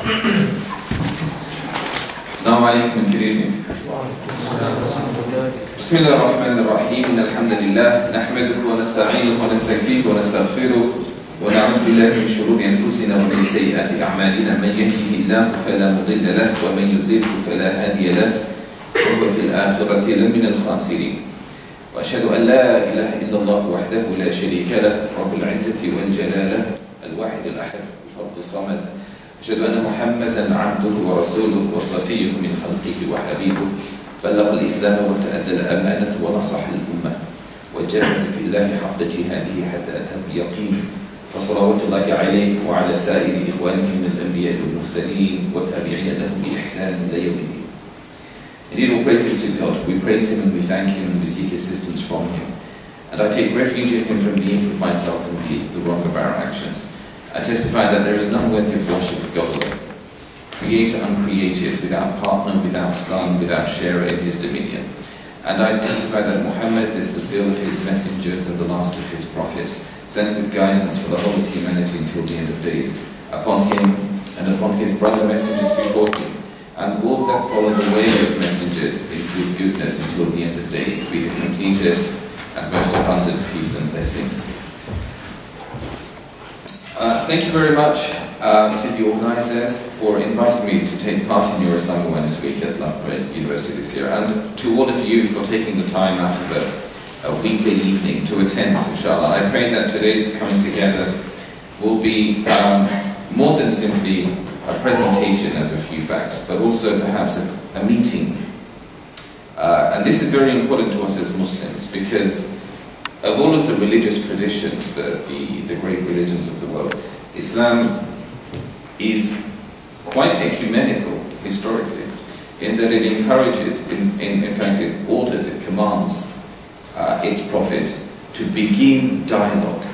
السلام عليكم and good evening. بسم الله الرحمن الرحيم. إن الحمد لله نحمده ونستعينه ونستغفره ونستغفره ونعوذ بالله من شرور أنفسنا ومن سيئات أعمالنا. من يهده الله فلا مضل له ومن يضلل فلا هادي له وهو في الآخرة لمن الخاسرين. وأشهد أن لا إله إلا الله وحده لا شريك له رب العزة والجلالة الواحد الأحد الفرد الصمد. أشهد أن محمدا عبده ورسوله وصفيه من خلقه وحبيبه بلغ الإسلام وتأدى الأمانة ونصح الأمة وجاهد في الله حق جهاده حتى أتاه اليقين. فصلوات الله عليه وعلى سائر إخوانه من الأنبياء والمرسلين والتابعين لهم بإحسان إلى يوم الدين. Indeed, all praises to God. We praise Him and we thank Him and we seek assistance from Him. And I take refuge in Him from the evil of myself and the wrong of our actions. I testify that there is none worthy of worship but God alone, creator uncreated, without partner, without son, without sharer in His dominion. And I testify that Muhammad is the seal of His messengers and the last of His prophets, sent with guidance for the whole of humanity until the end of days, upon Him and upon His brother messengers before Him, and all that follow the way of messengers with goodness until the end of days, be the completest and most abundant peace and blessings. Thank you very much to the organisers for inviting me to take part in your Islamic Awareness Week at Loughborough University this year, and to all of you for taking the time out of a weekday evening to attend, inshallah. I pray that today's coming together will be more than simply a presentation of a few facts, but also perhaps a meeting. And this is very important to us as Muslims, because of all of the religious traditions, the great religions of the world, Islam is quite ecumenical historically, in that it encourages, in fact it orders, it commands its prophet to begin dialogue.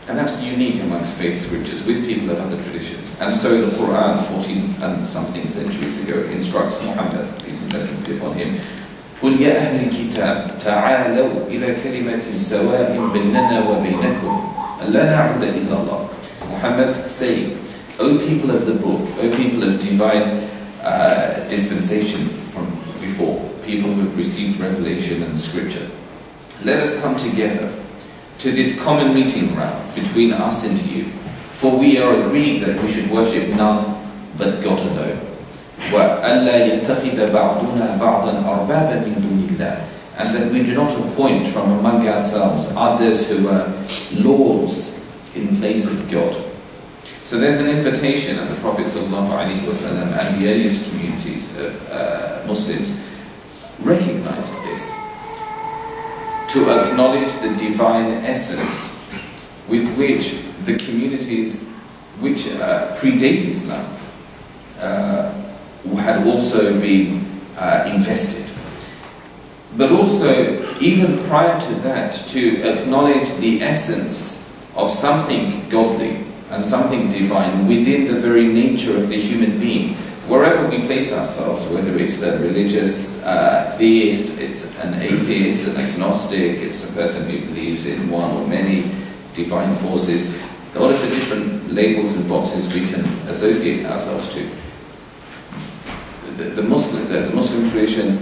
And that's unique amongst faith scriptures with people of other traditions. And so the Quran, 14 and something centuries ago, instructs Muhammad, peace and blessings be upon him, قُلْ يَا أَهْلِ الْكِتَابِ تَعَالَوْا إِلَى كَلِمَةٍ سَوَاءٍ بَيْنَنَا وَبَيْنَكُمْ أَلَّا نَعْبُدَ إِلَّا اللَّهِ. Muhammad saying, O people of the book, O people of divine dispensation from before, people who have received revelation and scripture, let us come together to this common meeting ground between us and you, for we are agreed that we should worship none but God alone. وَأَلَّا يَتَّخِذَ بَعْضُنَا بَعْضًا أَرْبَابًا مِنْ دُونِ اللَّهِ, and that we do not appoint from among ourselves others who are lords in place of God. So there's an invitation, and the Prophet ﷺ and the earliest communities of Muslims recognized this, to acknowledge the divine essence with which the communities which predate Islam had also been invested. But also, even prior to that, to acknowledge the essence of something godly and something divine within the very nature of the human being, wherever we place ourselves, whether it's a religious theist, it's an atheist, an agnostic, it's a person who believes in one or many divine forces, all of the different labels and boxes we can associate ourselves to. The Muslim tradition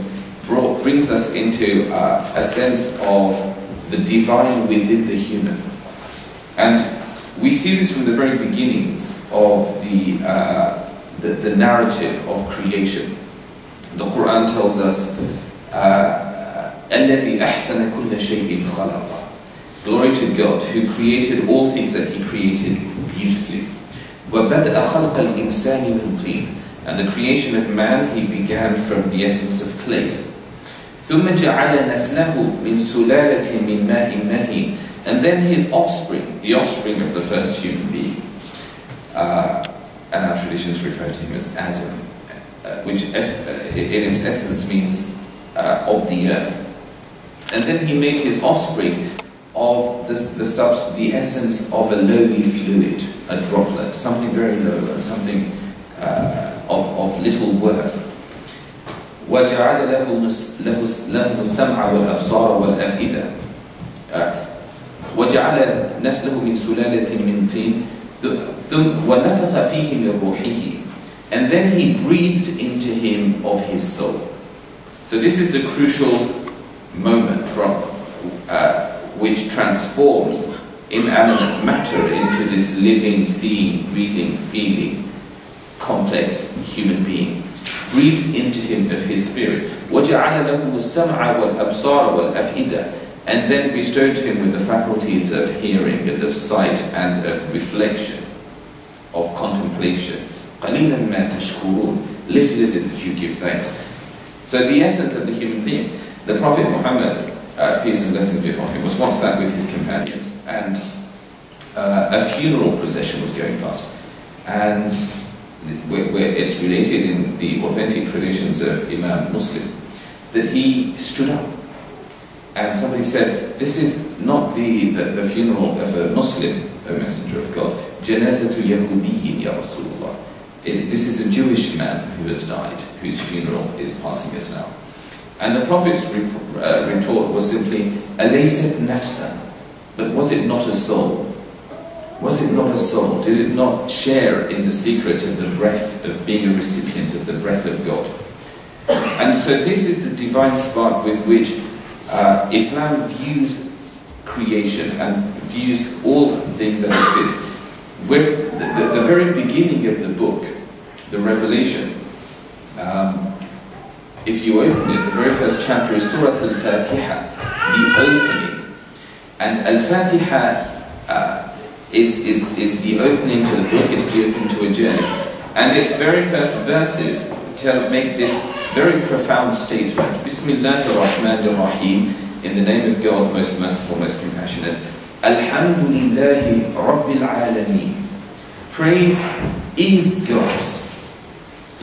brings us into a sense of the divine within the human. And we see this from the very beginnings of the narrative of creation. The Quran tells us, الَّذِي أَحْسَنَ كُلَّ شَيْءٍ خَلَقًا. Glory to God, who created all things that He created beautifully. وَبَدْأَ خَلْقَ الْإِنسَانِ مِنْ طِينٍ. And the creation of man, He began from the essence of clay. ثُمَّ جَعَلَ نَسْلَهُ مِنْ سُلَالَةٍ مِنْ مَاءٍ مَهِينٍ. And then his offspring, the offspring of the first human being, and our traditions refer to him as Adam, which in its essence means of the earth. And then He made his offspring of the essence of a lowly fluid, a droplet, something very low and something of little worth. وَجَعَلَ لَهُ السَّمْعَ وَالْأَبْصَارَ وَالْأَفْئِدَةَ وَجَعَلَ نَسْلَهُ مِنْ سُلَالَةٍ مِنْ طِينٍ وَنَفَخَ فِيهِ مِنْ رُوحِهِ. and then he breathed into him of his soul. So this is the crucial moment from which transforms inanimate matter into this living, seeing, breathing, feeling, complex human being. Breathed into him of his spirit. وَجَعَلَ لَهُمُ السَّمْعَ وَالْأَبْصَارَ وَالْأَفْئِدَةَ, and then bestowed him with the faculties of hearing and of sight and of reflection, of contemplation. قَلِيلًا مَا تَشْكُرُونَ, little is it that you give thanks. So the essence of the human being. The Prophet Muhammad, peace and blessings be upon him, was once sat with his companions, and a funeral procession was going past. And where it's related in the authentic traditions of Imam Muslim, that he stood up. And somebody said, this is not the funeral of a Muslim, a messenger of God. Janazatu Yahudiyin ya Rasulullah. This is a Jewish man who has died, whose funeral is passing us now. And the Prophet's retort was simply, Alaysat nafsan, but was it not a soul? Was it not a soul? Did it not share in the secret of the breath, of being a recipient of the breath of God? And so this is the divine spark with which Islam views creation and views all things that exist. Where the very beginning of the book, the Revelation, if you open it, the very first chapter is Surah Al-Fatiha, the opening. And Al-Fatiha is the opening to the book, it's the opening to a journey. And its very first verses make this very profound statement. Bismillahir Rahmanir Rahim, in the name of God, most merciful, most compassionate. Alhamdulillahi Rabbil Alameen. Praise is God's,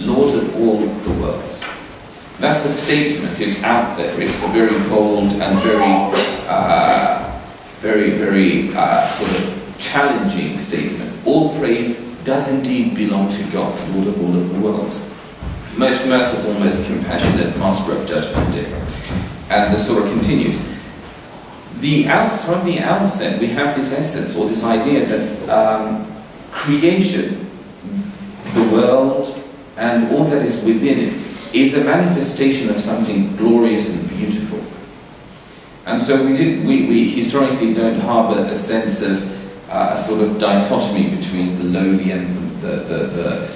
Lord of all the worlds. That's a statement, it's out there, it's a very bold and very sort of challenging statement. All praise does indeed belong to God, Lord of all of the worlds. Most merciful, most compassionate, Master of Judgment Day. And the surah continues. From the outset, we have this essence, or this idea that creation, the world, and all that is within it, is a manifestation of something glorious and beautiful. And so we historically don't harbour a sense of a sort of dichotomy between the lowly and the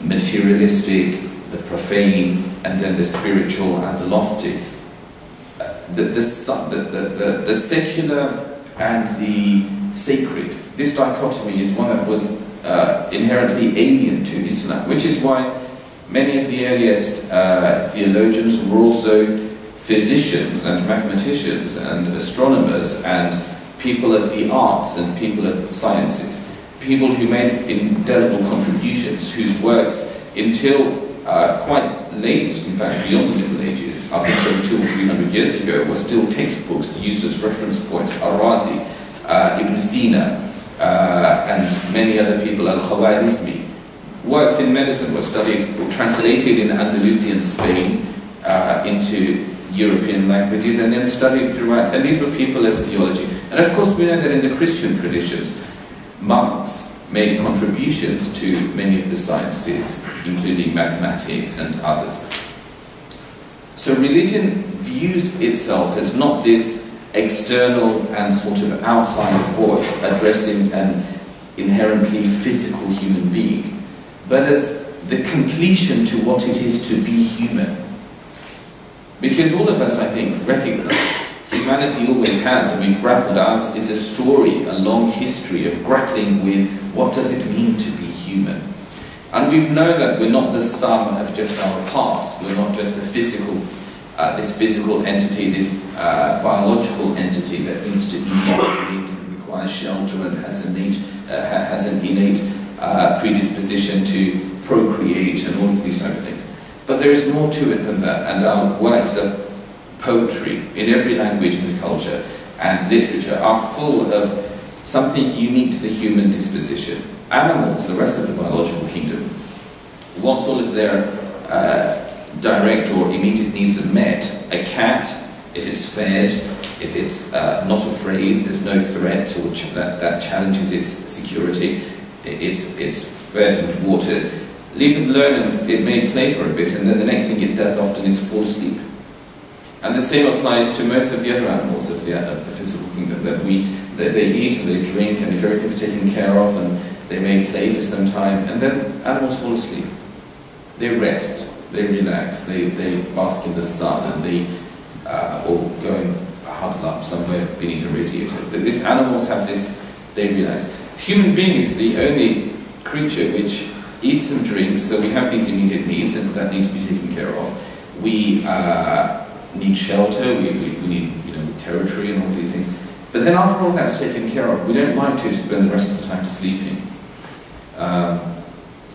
materialistic, the profane, and then the spiritual and the lofty. The secular and the sacred. This dichotomy is one that was inherently alien to Islam, which is why many of the earliest theologians were also physicians and mathematicians and astronomers and people of the arts and people of the sciences, people who made indelible contributions, whose works until quite late, in fact beyond the Middle Ages, up until 200 or 300 years ago, were still textbooks used as reference points. Ar-Razi, Ibn Sina, and many other people, Al-Khawarizmi. Works in medicine were studied or translated in Andalusian Spain into European languages and then studied throughout, and these were people of theology. And of course we know that in the Christian traditions, monks made contributions to many of the sciences, including mathematics and others. So religion views itself as not this external and sort of outside voice addressing an inherently physical human being, but as the completion to what it is to be human. Because all of us, I think, recognize humanity always has, and we've grappled as, is a story, a long history of grappling with what does it mean to be human. And we know that we're not the sum of just our parts, we're not just the physical, this physical entity, this biological entity that needs to eat and drink and requires shelter and has an innate predisposition to procreate and all of these type of things. But there is more to it than that, and our works of poetry in every language in the culture and literature are full of something unique to the human disposition. Animals, the rest of the biological kingdom, once all of their direct or immediate needs are met, a cat, if it's fed, if it's not afraid, there's no threat or that challenges its security, it's fed and watered, leave it alone and it may play for a bit, and then the next thing it does often is fall asleep. And the same applies to most of the other animals of the physical kingdom, that they eat and they drink, and if everything's taken care of, and they may play for some time, and then animals fall asleep. They rest, they relax, they bask in the sun, and they or go and huddle up somewhere beneath a radiator. But these animals have this, they relax. The human being is the only creature which eats and drinks, so we have these immediate needs and that need to be taken care of. We need shelter, we need territory and all these things. But then after all that's taken care of, we don't like to spend the rest of the time sleeping.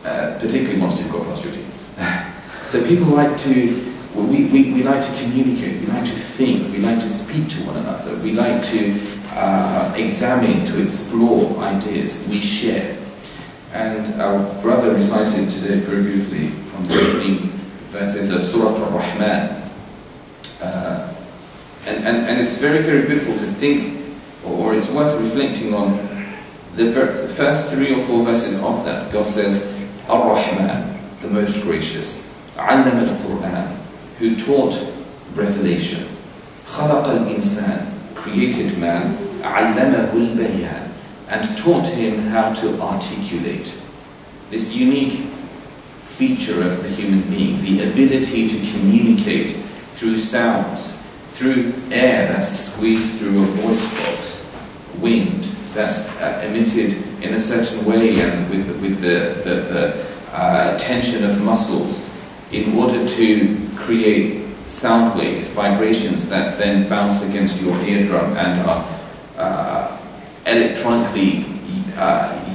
Particularly once you've got past your teens. So people like to, we like to communicate, we like to think, we like to speak to one another, we like to examine, to explore ideas, we share. And our brother recited today very briefly from the opening verses of Surah Al-Rahman. And it's very, very beautiful to think, or it's worth reflecting on the first 3 or 4 verses of that. God says, Ar-Rahman, the most gracious, Allama al-Quran, who taught revelation, Khalaq al-Insan, created man, Allamahu al-Bayan, and taught him how to articulate. This unique feature of the human being, the ability to communicate through sounds, through air that's squeezed through a voice box, wind that's emitted in a certain way and with the tension of muscles in order to create sound waves, vibrations that then bounce against your eardrum and are electronically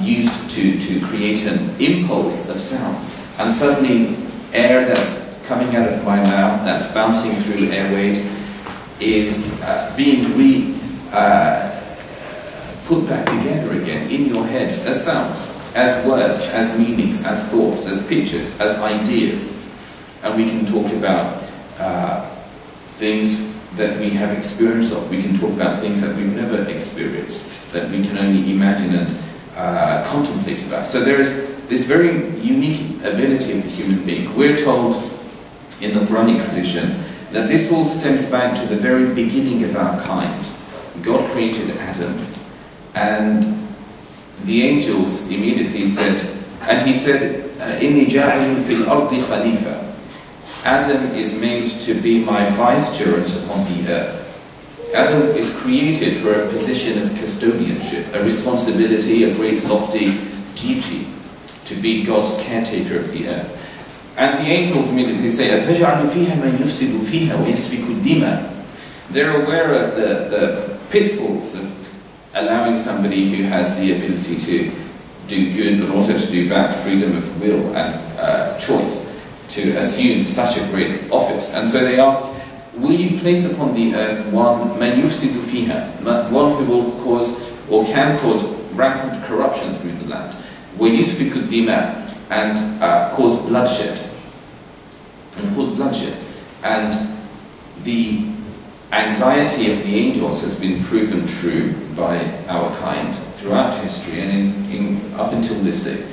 used to create an impulse of sound. And suddenly air that's coming out of my mouth, that's bouncing through airwaves, is being put back together again in your head as sounds, as words, as meanings, as thoughts, as pictures, as ideas. And we can talk about things that we have experience of. We can talk about things that we've never experienced, that we can only imagine and contemplate about. So there is this very unique ability of the human being. We're told in the Quranic tradition that this all stems back to the very beginning of our kind. God created Adam, and the angels immediately said, and he said, Inni ja'ilun fil ardi khalifa. Adam is made to be my vicegerent upon the earth. Adam is created for a position of custodianship, a responsibility, a great lofty duty, to be God's caretaker of the earth. And the angels immediately say, أَتَجْعَلُ فِيهَا مَنْ يُفْسِدُ فِيهَا وَيَسْفِكُ الدِّمَاءَ. They're aware of the pitfalls of allowing somebody who has the ability to do good but also to do bad, freedom of will and choice, to assume such a great office. And so they ask, will you place upon the earth one مَنْ يُفْسِدُ فِيهَا, one who will cause or can cause rampant corruption through the land, وَيَسْفِكُ الدِّمَاءَ, and cause bloodshed. And the anxiety of the angels has been proven true by our kind throughout history and up until this day.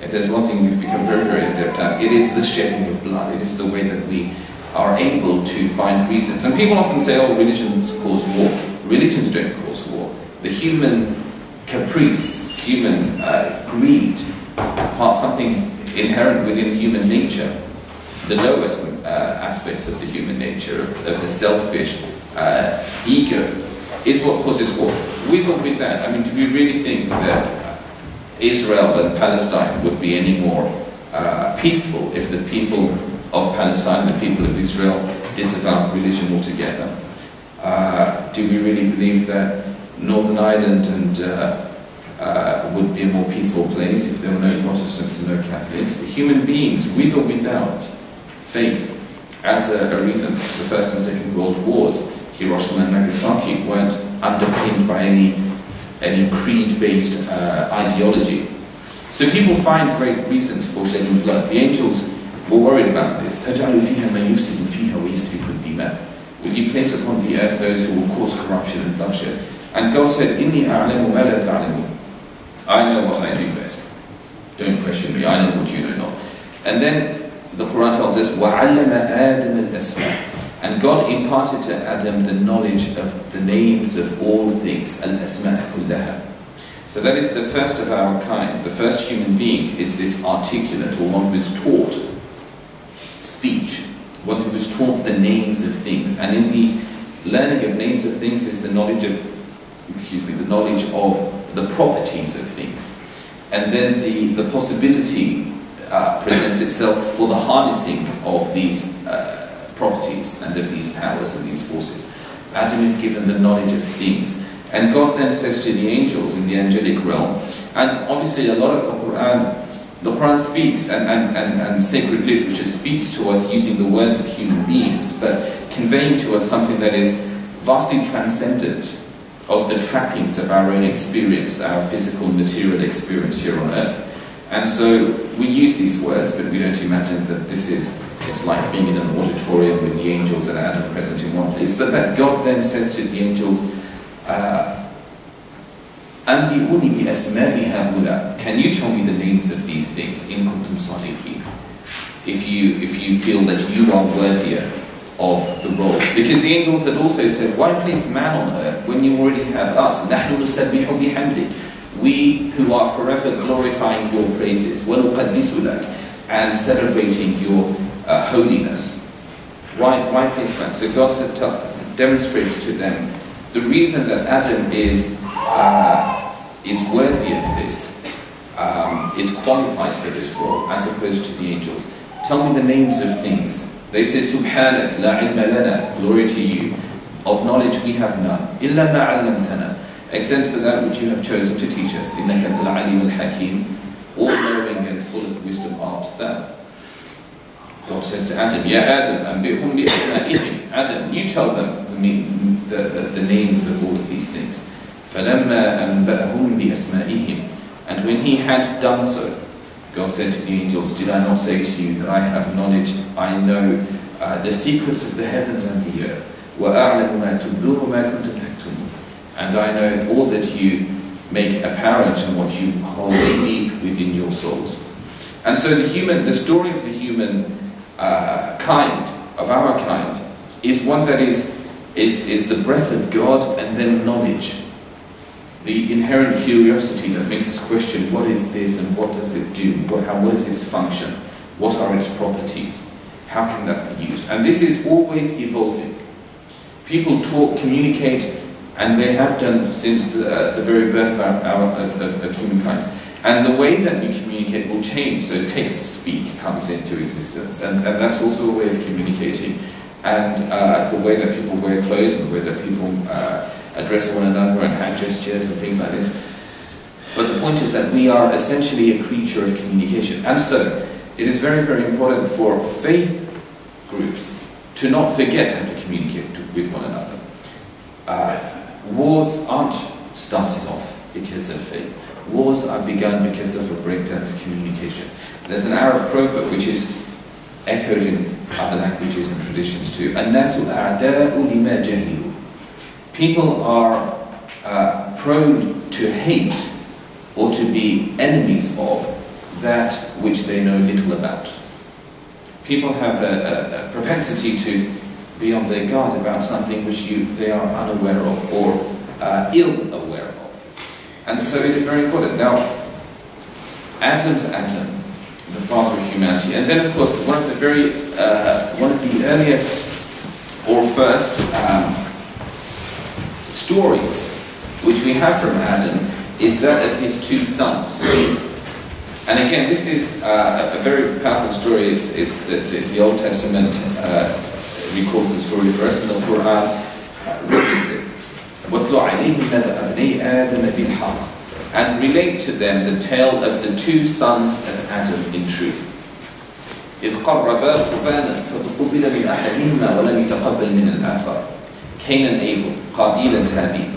If there's one thing we've become very, very adept at, it is the shedding of blood. It is the way that we are able to find reasons. And people often say, oh, religions cause war. Religions don't cause war. The human caprice, human greed, something inherent within human nature, the lowest aspects of the human nature, of the selfish ego, is what causes war. With or without, I mean, do we really think that Israel and Palestine would be any more peaceful if the people of Palestine, the people of Israel, disavowed religion altogether? Do we really believe that Northern Ireland would be a more peaceful place if there were no Protestants and no Catholics? The human beings, with or without faith as a reason, the First and Second World Wars, Hiroshima and Nagasaki, weren't underpinned by any creed-based ideology. So people find great reasons for shedding blood. The angels were worried about this. تَجْعَلُ فِيهَا مَنْ يُفْسِدُ فِيهَا وَيَسْفِكُ الدِّمَاءَ. Will you place upon the earth those who will cause corruption and bloodshed? And God said, إِنِّي أَعْلَمُ مَا لَا تَعْلَمُونَ. I know what I do best. Don't question me, I know what you know not. And then the Quran tells us, وَعَلَّمَ آدَمَ الْأَسْمَاءِ, and God imparted to Adam the knowledge of the names of all things, al-asma' kullaha. So that is the first of our kind. The first human being is this articulate, or one who is taught speech, one who was taught the names of things. And in the learning of names of things is the knowledge of, the knowledge of the properties of things. And then the possibility presents itself for the harnessing of these properties and of these powers and these forces. Adam is given the knowledge of things. And God then says to the angels in the angelic realm, and obviously a lot of the Quran speaks, and sacred literature speaks to us using the words of human beings, but conveying to us something that is vastly transcendent of the trappings of our own experience, our physical material experience here on earth. And so we use these words, but we don't imagine that it's like being in an auditorium with the angels and Adam present in one place. But that God then says to the angels, أَنْبِئُونِي بِأَسْمَاءِ هَؤُلَاءِ, can you tell me the names of these things, in kuntum sadiqin, if you feel that you are worthier of the role. Because the angels had also said, why place man on earth when you already have us? نَحْنُ نُسَبِّحُ بِحَمْدِكَ, we who are forever glorifying your praises, وَنُقَدِّسُ لَكَ, and celebrating your holiness. Why place man? So God demonstrates to them the reason that Adam is worthy of this, is qualified for this role, as opposed to the angels. Tell me the names of things. They say, Subhanak, la ilma lana, glory to you. Of knowledge we have none. Illa ma 'allamtana, except for that which you have chosen to teach us. Innaka antal alim al-hakim, all-knowing and full of wisdom art thou. God says to Adam, Ya Adam, anbi'hum bi asma'ihim. Adam, you tell them the names of all of these things. فَلَمَّا أَنْبَأَهُمْ بِأَسْمَائِهِمْ, and when he had done so, God said to the angels, did I not say to you that I have knowledge, I know the secrets of the heavens and the earth, وَأَعْلَمُ مَا تُبْدُونَ وَمَا كُنْتُمْ تَكْتُمُونَ, and I know all that you make apparent and what you hold deep within your souls. And so the story of the human kind, of our kind, is one that is the breath of God and then knowledge. The inherent curiosity that makes us question, what is this and what does it do? What is its function? What are its properties? How can that be used? And this is always evolving. People talk, communicate, and they have done since the very birth of humankind. And the way that we communicate will change. So text-speak comes into existence, and that's also a way of communicating. And the way that people wear clothes, and the way that people address one another, and hand gestures and things like this. But the point is that we are essentially a creature of communication. And so it is very, very important for faith groups to not forget how to communicate with one another. Wars aren't started off because of faith. Wars are begun because of a breakdown of communication. There's an Arab proverb which is echoed in other languages and traditions too. الناس أعداء لما جهلوا. People are prone to hate or to be enemies of that which they know little about. People have a propensity to be on their guard about something which they are unaware of or ill aware of. And so it is very important. Now, Adam's Adam, the father of humanity, and then of course one of the earliest or first stories which we have from Adam is that of his two sons. And again, this is a very powerful story. It's the Old Testament records the story for us, and the Quran repeats it. وَاتْلُ عَلَيْهِمْ نَبَأَ بْنَيْ آدَمَ بِالْحَقِّ, and relate to them the tale of the two sons of Adam in truth. إِذْ قَرَّبَا قُرْبَانًا فَتُقُبِّلَ مِنْ أَحَدِهِمَا وَلَمْ يَتَقَبَّلْ مِنَ الْآخَرِ. Cain and Abel, Qabil and Habil.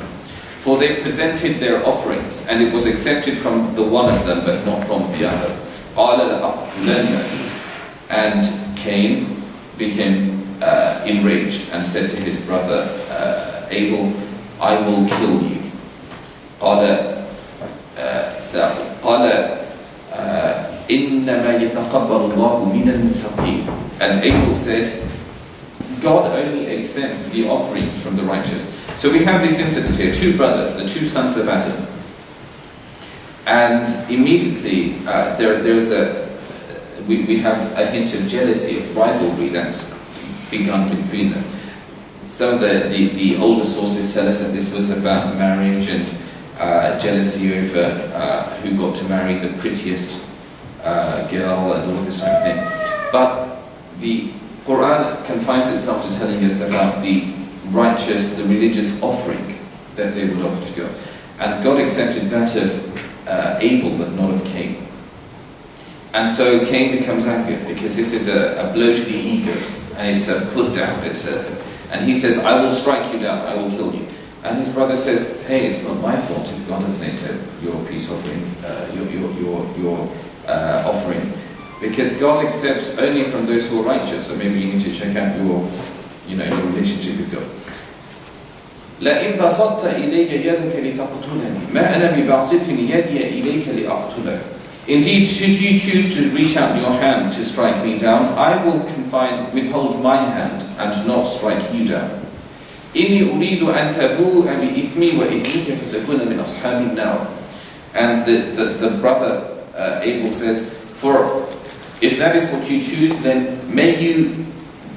For they presented their offerings, and it was accepted from the one of them, but not from the other. قَالَ لَأَقْتُلَنَّكَ, and Cain became enraged and said to his brother Abel, I will kill you. قال إِنَّمَا يَتَقَبَّلُ اللَّهُ مِنَ الْمُتَّقِينَ. And Abel said, God only accepts the offerings from the righteous. So we have this incident here, two brothers, the two sons of Adam. And immediately we have a hint of jealousy, of rivalry that's begun between them. Some of the older sources tell us that this was about marriage and jealousy over who got to marry the prettiest girl and all this type of thing. But the Quran confines itself to telling us about the righteous, the religious offering that they would offer to God. And God accepted that of Abel, but not of Cain. And so Cain becomes angry because this is a blow to the ego, and it's a put down. And he says, I will strike you down, I will kill you. And his brother says, hey, it's not my fault if God doesn't accept your peace offering, your offering. Because God accepts only from those who are righteous. So maybe you need to check out your relationship with God. لَإِنْ بَسَطْتَ إِلَيَّ يَدَكَ لِتَقْتُلَنِي مَا أَنَا بِبَاسِطٍ يَدِيَ إِلَيْكَ لِأَقْتُلَكَ. Indeed, should you choose to reach out your hand to strike me down, I will withhold my hand and not strike you down. إِنِّي أُرِيدُ أَن تَبُوءَ بِإِثْمِي وَإِثْمِكَ فَتَكُونَ مِنْ أَصْحَابِ النَّارِ. And the brother Abel says, for if that is what you choose, then may you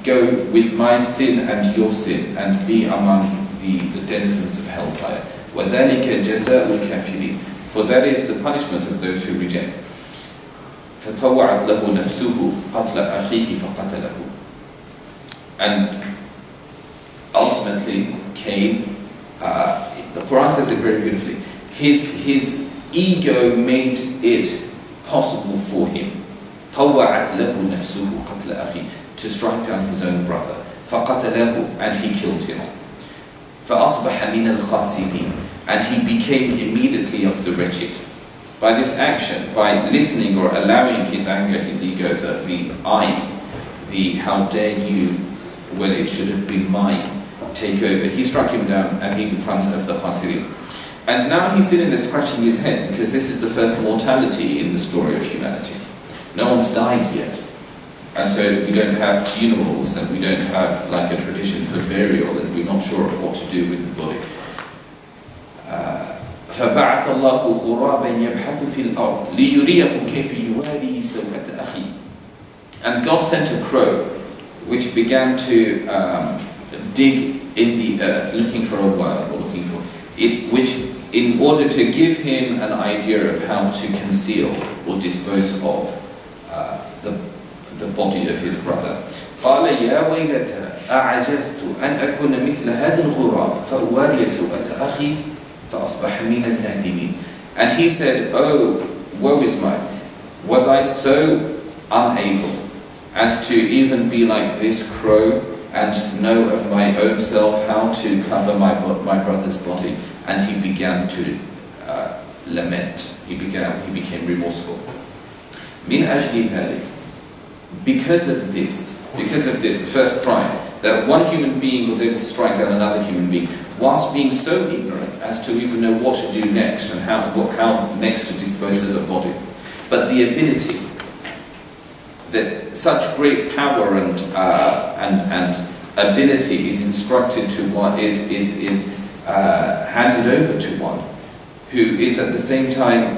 go with my sin and your sin and be among the denizens of hellfire. وَذَلِكَ جَزَاءُ الْكَافِرِينَ. For that is the punishment of those who reject. فَطَوَّعَتْ لَهُ نَفْسُهُ قَتْلَ أَخِيهِ فَقَتَلَهُ. And ultimately, Cain, the Quran says it very beautifully, his ego made it possible for him طَوَّعَتْ لَهُ نَفْسُهُ قَتْلَ أَخِيهِ, to strike down his own brother. فَقَتَلَهُ, and he killed him. فَأَصْبَحَ مِنَ الْخَاسِرِينَ, and he became immediately of the wretched. By this action, by listening or allowing his anger, his ego, the how dare you, when it should have been mine, take over, he struck him down and he becomes of the khasirin. And now he's sitting there scratching his head because this is the first mortality in the story of humanity. No one's died yet. And so we don't have funerals and we don't have like a tradition for burial and we're not sure of what to do with the body. فَبَعَثَ اللَّهُ غُرَابًا يَبْحَثُ فِي الْأَرْضِ لِيُرِيَهُ كَيْفَ يُوَارِي سَوْءَةَ أَخِيهِ. And God sent a crow which began to dig in the earth looking for a worm, or looking for it, which in order to give him an idea of how to conceal or dispose of the body of his brother. قال يا ويلتى أعجزت أن أكون مثل هذا الغراب فأواري سوءة أخي فأصبح من النادمين. And he said, oh, woe is mine, was I so unable as to even be like this crow and know of my own self how to cover my brother's body. And he began to lament. He became remorseful. Min ajli dhalik. Because of this, the first crime, that one human being was able to strike down another human being, whilst being so ignorant as to even know what to do next and how next to dispose of a body. But the ability, that such great power and ability is instructed to one, is handed over to one who is at the same time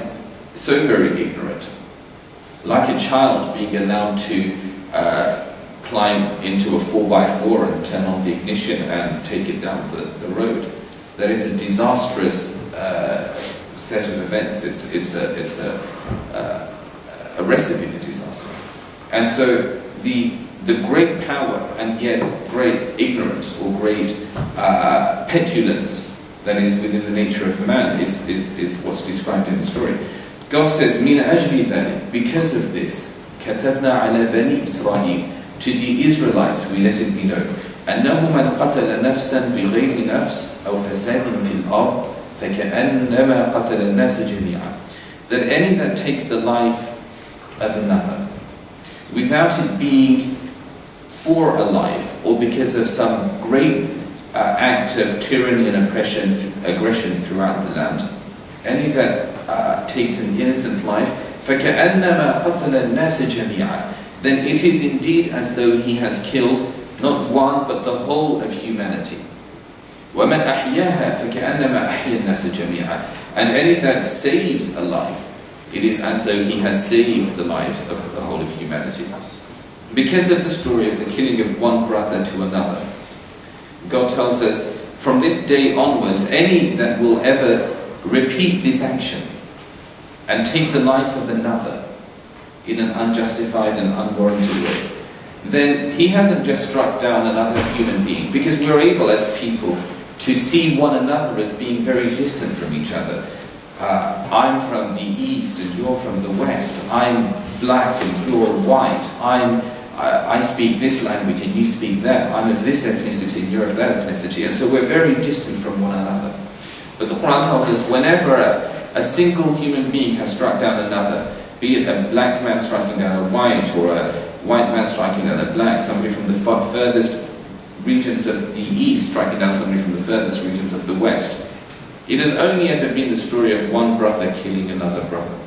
so very ignorant. Like a child being allowed to climb into a 4x4 and turn on the ignition and take it down the road. That is a disastrous set of events. It's a recipe for disaster. And so the great power and yet great ignorance or great petulance that is within the nature of man is what's described in the story. God says, "Min ajli dhalik," because of this, katabna ala bani Israel, to the Israelites we let it be known, أنه من قتل نفسا بغير نفس أو فساد في الأرض فكأنما قتل الناس جميعا. That any that takes the life of another without it being for a life or because of some great act of tyranny and aggression throughout the land, any that takes an innocent life, فَكَأَنَّمَا قَتَلَ النَّاسَ جَمِيعًا. Then it is indeed as though he has killed not one but the whole of humanity. وَمَنْ أَحْيَاهَا فَكَأَنَّمَا أَحْيَا النَّاسَ جَمِيعًا. And any that saves a life, it is as though he has saved the lives of the whole of humanity. Because of the story of the killing of one brother to another, God tells us, from this day onwards, any that will ever repeat this action and take the life of another in an unjustified and unwarranted way, then he hasn't just struck down another human being, because we're able as people to see one another as being very distant from each other. I'm from the east and you're from the west. I'm black and you're white. I speak this language and you speak that. I'm of this ethnicity and you're of that ethnicity. And so we're very distant from one another. But the Quran tells us whenever a single human being has struck down another, be it a black man striking down a white, or a white man striking down a black, somebody from the furthest regions of the east striking down somebody from the furthest regions of the west, it has only ever been the story of one brother killing another brother.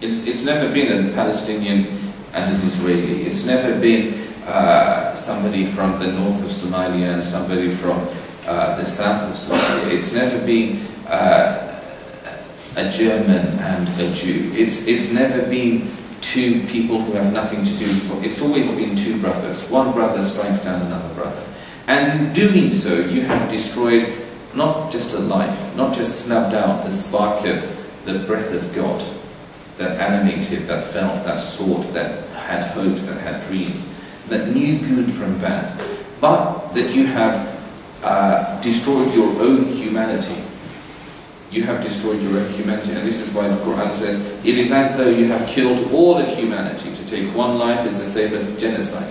It's never been a Palestinian and an Israeli. It's never been somebody from the north of Somalia and somebody from the south of Somalia. It's never been a German and a Jew. It's never been two people who have nothing to do with it. It's always been two brothers. One brother strikes down another brother. And in doing so, you have destroyed not just a life, not just snubbed out the spark of the breath of God that animated, that felt, that sought, that had hopes, that had dreams, that knew good from bad, but that you have destroyed your own humanity. You have destroyed your own humanity, and this is why the Quran says, it is as though you have killed all of humanity. To take one life is the same as genocide,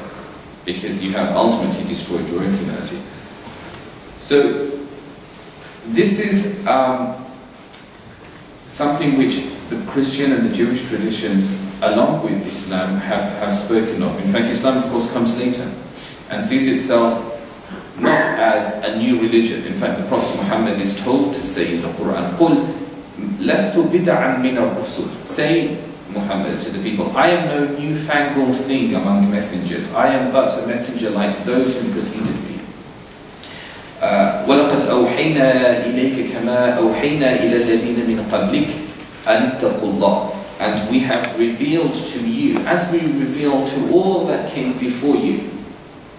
because you have ultimately destroyed your own humanity. So, this is something which the Christian and the Jewish traditions, along with Islam, have spoken of. In fact, Islam, of course, comes later and sees itself not as a new religion. In fact, the Prophet Muhammad is told to say in the Quran, قُلْ لَسْتُ بِدَعًا مِنَ الرُّسُلِ. Say, Muhammad, to the people, I am no newfangled thing among messengers. I am but a messenger like those who preceded me. وَلَقَدْ أَوْحَيْنَا إِلَيْكَ كَمَا أَوْحَيْنَا إِلَى الَّذِينَ مِنْ قَبْلِكَ أَنِ اتَّقُوا اللَّهَ. And we have revealed to you, as we revealed to all that came before you,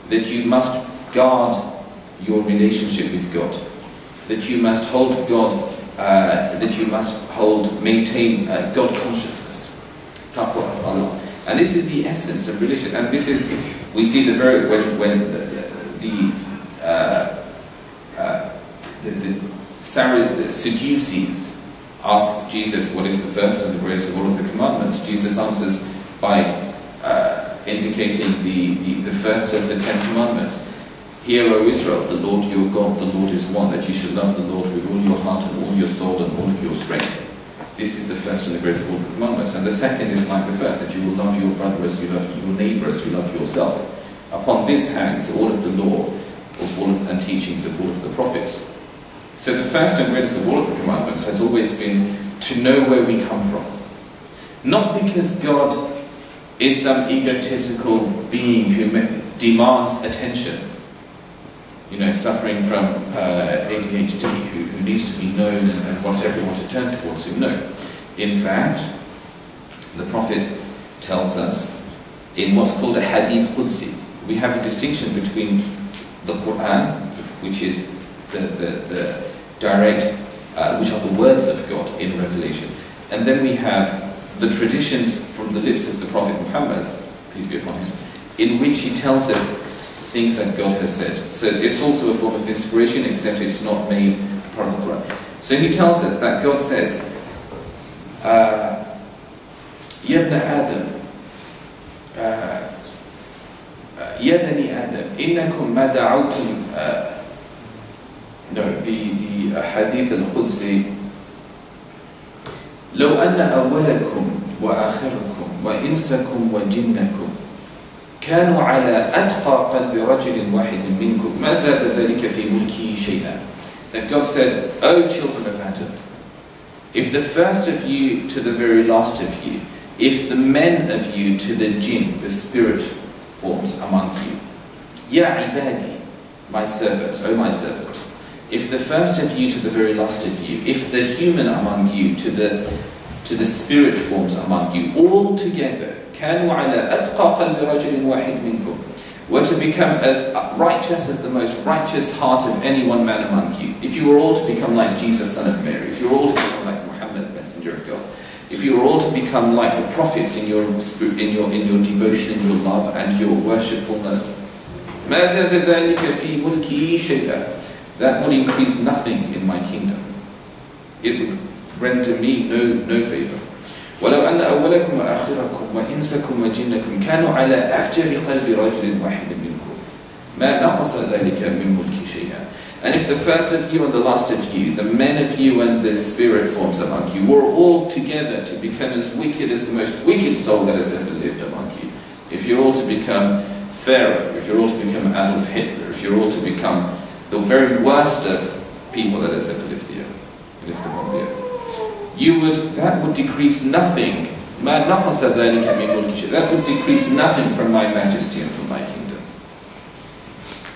that you must guard your relationship with God, that you must hold God, maintain God consciousness, taqwa of Allah. And this is the essence of religion. And this is, we see when the Sadducees ask Jesus what is the first and the greatest of all of the commandments. Jesus answers by indicating the first of the 10 commandments. Hear, O Israel, the Lord your God, the Lord is one, that you should love the Lord with all your heart and all your soul and all of your strength. This is the first and the greatest of all the commandments. And the second is like the first, that you will love your brother as you love your neighbor, as you love yourself. Upon this hangs all of the law and teachings of all of the prophets. So the first and greatest of all of the commandments has always been to know where we come from. Not because God is some egotistical being who demands attention, suffering from ADHD, who needs to be known and wants everyone to turn towards him. No. In fact, the Prophet tells us in what's called a Hadith Qudsi, we have a distinction between the Quran, which is the direct, which are the words of God in Revelation, and then we have the traditions from the lips of the Prophet Muhammad, peace be upon him, in which he tells us things that God has said. So it's also a form of inspiration, except it's not made part of the Quran. So he tells us that God says, يَا ابْنَ آدَمَ يَا بَنِي آدَمَ إِنَّكُمْ مَا دَعَوْتُمْ the Hadith al-Qudsi, لو أن أولكم وآخركم وإنسكم وجنكم كانوا على أتقى قلب رجل واحد منكم ما زاد ذلك في ملكي شيئا. That God said, O children of Adam, if the first of you to the very last of you, if the men of you to the jinn, the spirit forms among you, Ya ibadi, my servants, O my servants, if the first of you to the very last of you, if the human among you to the spirit forms among you, all together, كانوا على أتقى قلب رجل واحد منكم, were to become as righteous as the most righteous heart of any one man among you. If you were all to become like Jesus, son of Mary, if you were all to become like Muhammad, messenger of God, if you were all to become like the prophets in your devotion, in your love and your worshipfulness, ما زاد ذلك في ملكي شيئا, that would increase nothing in my kingdom. It would render me no favor. ولو أن أولكم وآخركم وإنسكم وجنكم كانوا على أفجر قلب رجل واحد منكم ما نقص ذلك من ملك شيئا. And if the first of you and the last of you, the men of you and the spirit forms among you, were all together to become as wicked as the most wicked soul that has ever lived among you, if you're all to become Pharaoh, if you're all to become Adolf Hitler, if you're all to become the very worst of people that has ever lived upon the earth, that would decrease nothing. That would decrease nothing from my majesty and from my kingdom.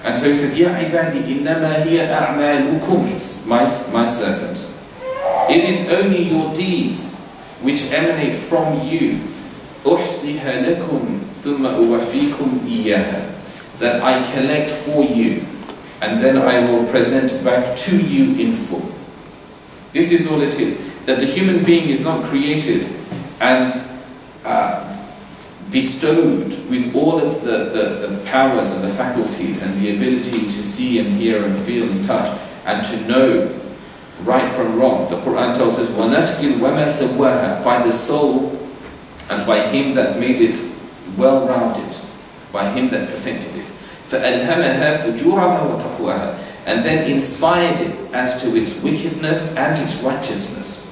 And so he says, Ya ibadi innama hiya a'malukum, my servants, it is only your deeds which emanate from you, uhsiha lakum thumma uwafikum iyaha, that I collect for you and then I will present back to you in full. This is all it is. That the human being is not created and bestowed with all of the powers and the faculties and the ability to see and hear and feel and touch and to know right from wrong. The Quran tells us, وَنَفْسٍ وَمَا سَوَّاهَا, by the soul and by him that made it well-rounded, by him that perfected it. فَأَلْهَمَهَا فُجُورَهَا وَتَقْوَاهَا, and then inspired it as to its wickedness and its righteousness.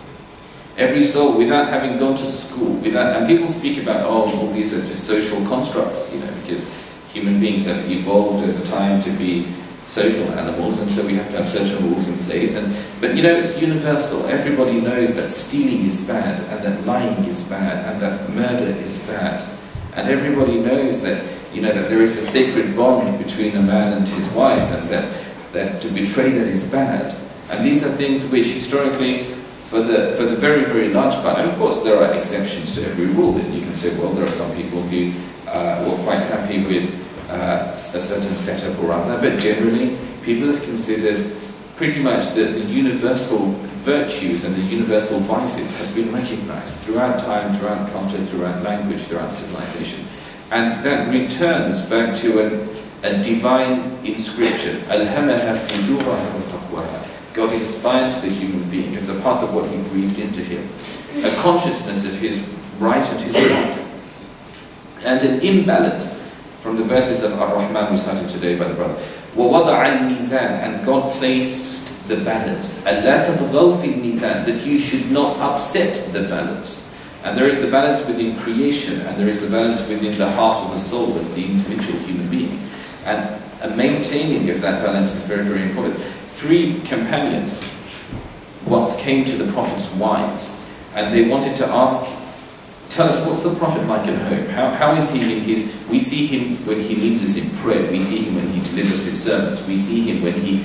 Every soul, without having gone to school, and people speak about, all these are just social constructs, because human beings have evolved over time to be social animals, and so we have to have certain rules in place. But it's universal. Everybody knows that stealing is bad, and that lying is bad, and that murder is bad. And everybody knows that, that there is a sacred bond between a man and his wife, and that to betray that is bad. And these are things which historically, for the very, very large part, and of course there are exceptions to every rule, and you can say, well, there are some people who were quite happy with a certain setup or other, but generally people have considered pretty much that the universal virtues and the universal vices have been recognized throughout time, throughout culture, throughout language, throughout civilization. And that returns back to a divine inscription. Alhamaha fujuraha wa taqwaha. God inspired to the human being as a part of what he breathed into him. A consciousness of his right and his wrong. And an imbalance from the verses of Ar-Rahman recited today by the brother. وَوَضَعَ الْمِيزَانِ, and God placed the balance. أَلَّا تَطْغَوْا فِي الْمِيزَانِ, that you should not upset the balance. And there is the balance within creation, and there is the balance within the heart or the soul of the individual human being. And a maintaining of that balance is very, very important. 3 companions once came to the Prophet's wives, and they wanted to ask, tell us, what's the Prophet like at home? How is he in his... We see him when he leads us in prayer. We see him when he delivers his sermons. We see him when he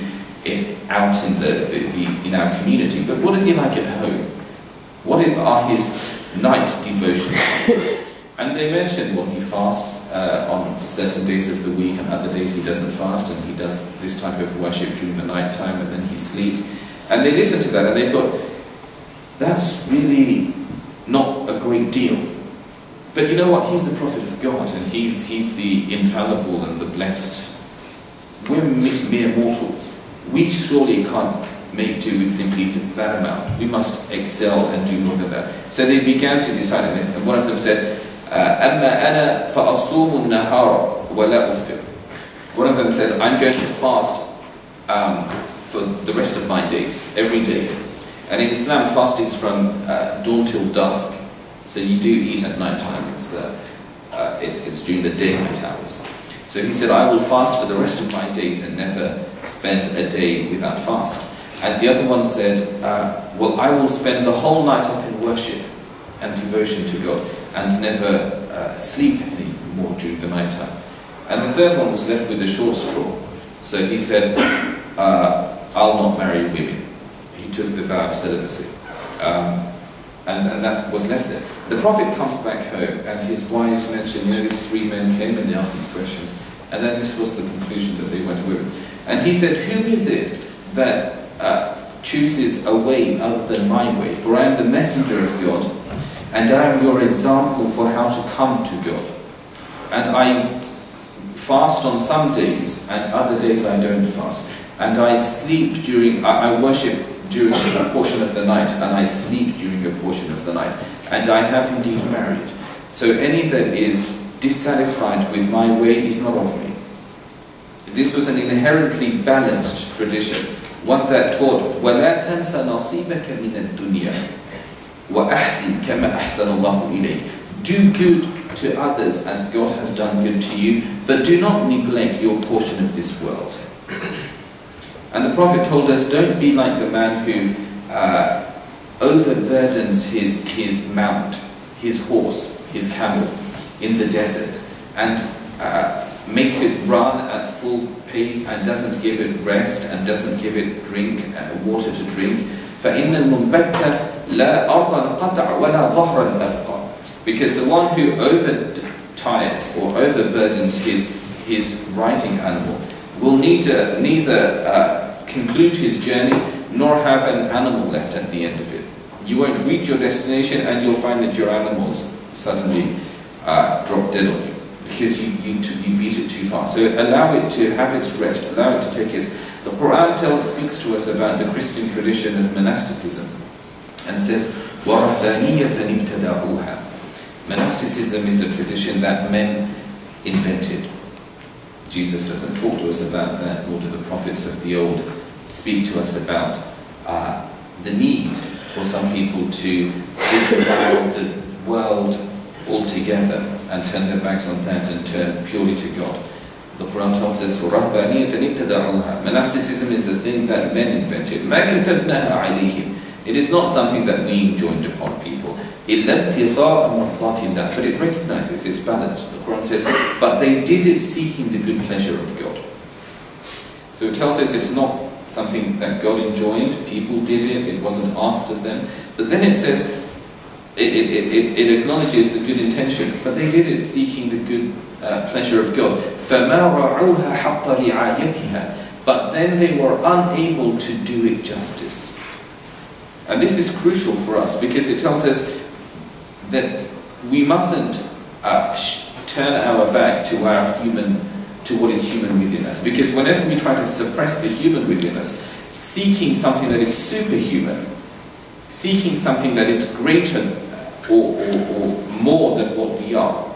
out in our community. But what is he like at home? What are his night devotions? And they mentioned, well, he fasts on certain days of the week, and other days he doesn't fast, and he does this type of worship during the night time, and then he sleeps. And they listened to that, and they thought, that's really not a great deal. But you know what? He's the Prophet of God, and he's the infallible and the blessed. We're mere mortals. We surely can't make do with simply that amount. We must excel and do more than that. So they began to decide on this, and one of them said, أَمَّا أَنَا فَأَصُومُ النَّهَارَ وَلَا أُفْتِرُ. One of them said, I'm going to fast for the rest of my days, every day. And in Islam, fasting is from dawn till dusk. So you do eat at night time. It's during the daylight hours. So he said, I will fast for the rest of my days and never spend a day without fast. And the other one said, well, I will spend the whole night up in worship and devotion to God and never sleep any more during the night time. And the third one was left with a short straw. So he said, I'll not marry women. He took the vow of celibacy. And that was left there. The Prophet comes back home and his wives mentioned, these three men came and they asked these questions. And then this was the conclusion that they went with. And he said, who is it that chooses a way other than my way? For I am the messenger of God, and I am your example for how to come to God. And I fast on some days, and other days I don't fast. And I sleep I worship during a portion of the night, and I sleep during a portion of the night. And I have indeed married. So any that is dissatisfied with my way is not of me. This was an inherently balanced tradition, one that taught, وَلَا تَنْسَ نَصِيبَكَ مِنَ الدُّنْيَا وَأَحْسِنْ كَمَا أَحْسَنَ اللَّهُ إِلَيْكَ. Do good to others as God has done good to you, but do not neglect your portion of this world. And the Prophet told us, don't be like the man who overburdens his mount, his horse, his camel in the desert, and makes it run at full pace and doesn't give it rest and doesn't give it water to drink. فَإِنَّ الْمُنْبَتَّ لَا أَرْضًا قَطَعَ وَلَا ظَهْرًا أَبْقَى. Because the one who overtires or overburdens his riding animal will neither conclude his journey nor have an animal left at the end of it. You won't reach your destination and you'll find that your animals suddenly drop dead on you because you beat it too fast. So allow it to have its rest, allow it to take its... The Quran speaks to us about the Christian tradition of monasticism and says, وَرَهْبَانِيَّةً ابْتَدَعُوهَا. Monasticism is a tradition that men invented. Jesus doesn't talk to us about that, nor do the prophets of the old speak to us about the need for some people to disavow the world altogether and turn their backs on that and turn purely to God. The Quran tells us, monasticism is the thing that men invented. It is not something that we enjoined upon people. But it recognizes its balance. The Quran says, but they did it seeking the good pleasure of God. So it tells us it's not something that God enjoined, people did it, it wasn't asked of them. But then it says, it acknowledges the good intentions, but they did it seeking the good pleasure of God. فَمَا رَعُوهَا حَقَّ رِعَايَتِهَا. But then they were unable to do it justice. And this is crucial for us because it tells us that we mustn't turn our back to what is human within us. Because whenever we try to suppress the human within us, seeking something that is superhuman, seeking something that is greater or more than what we are,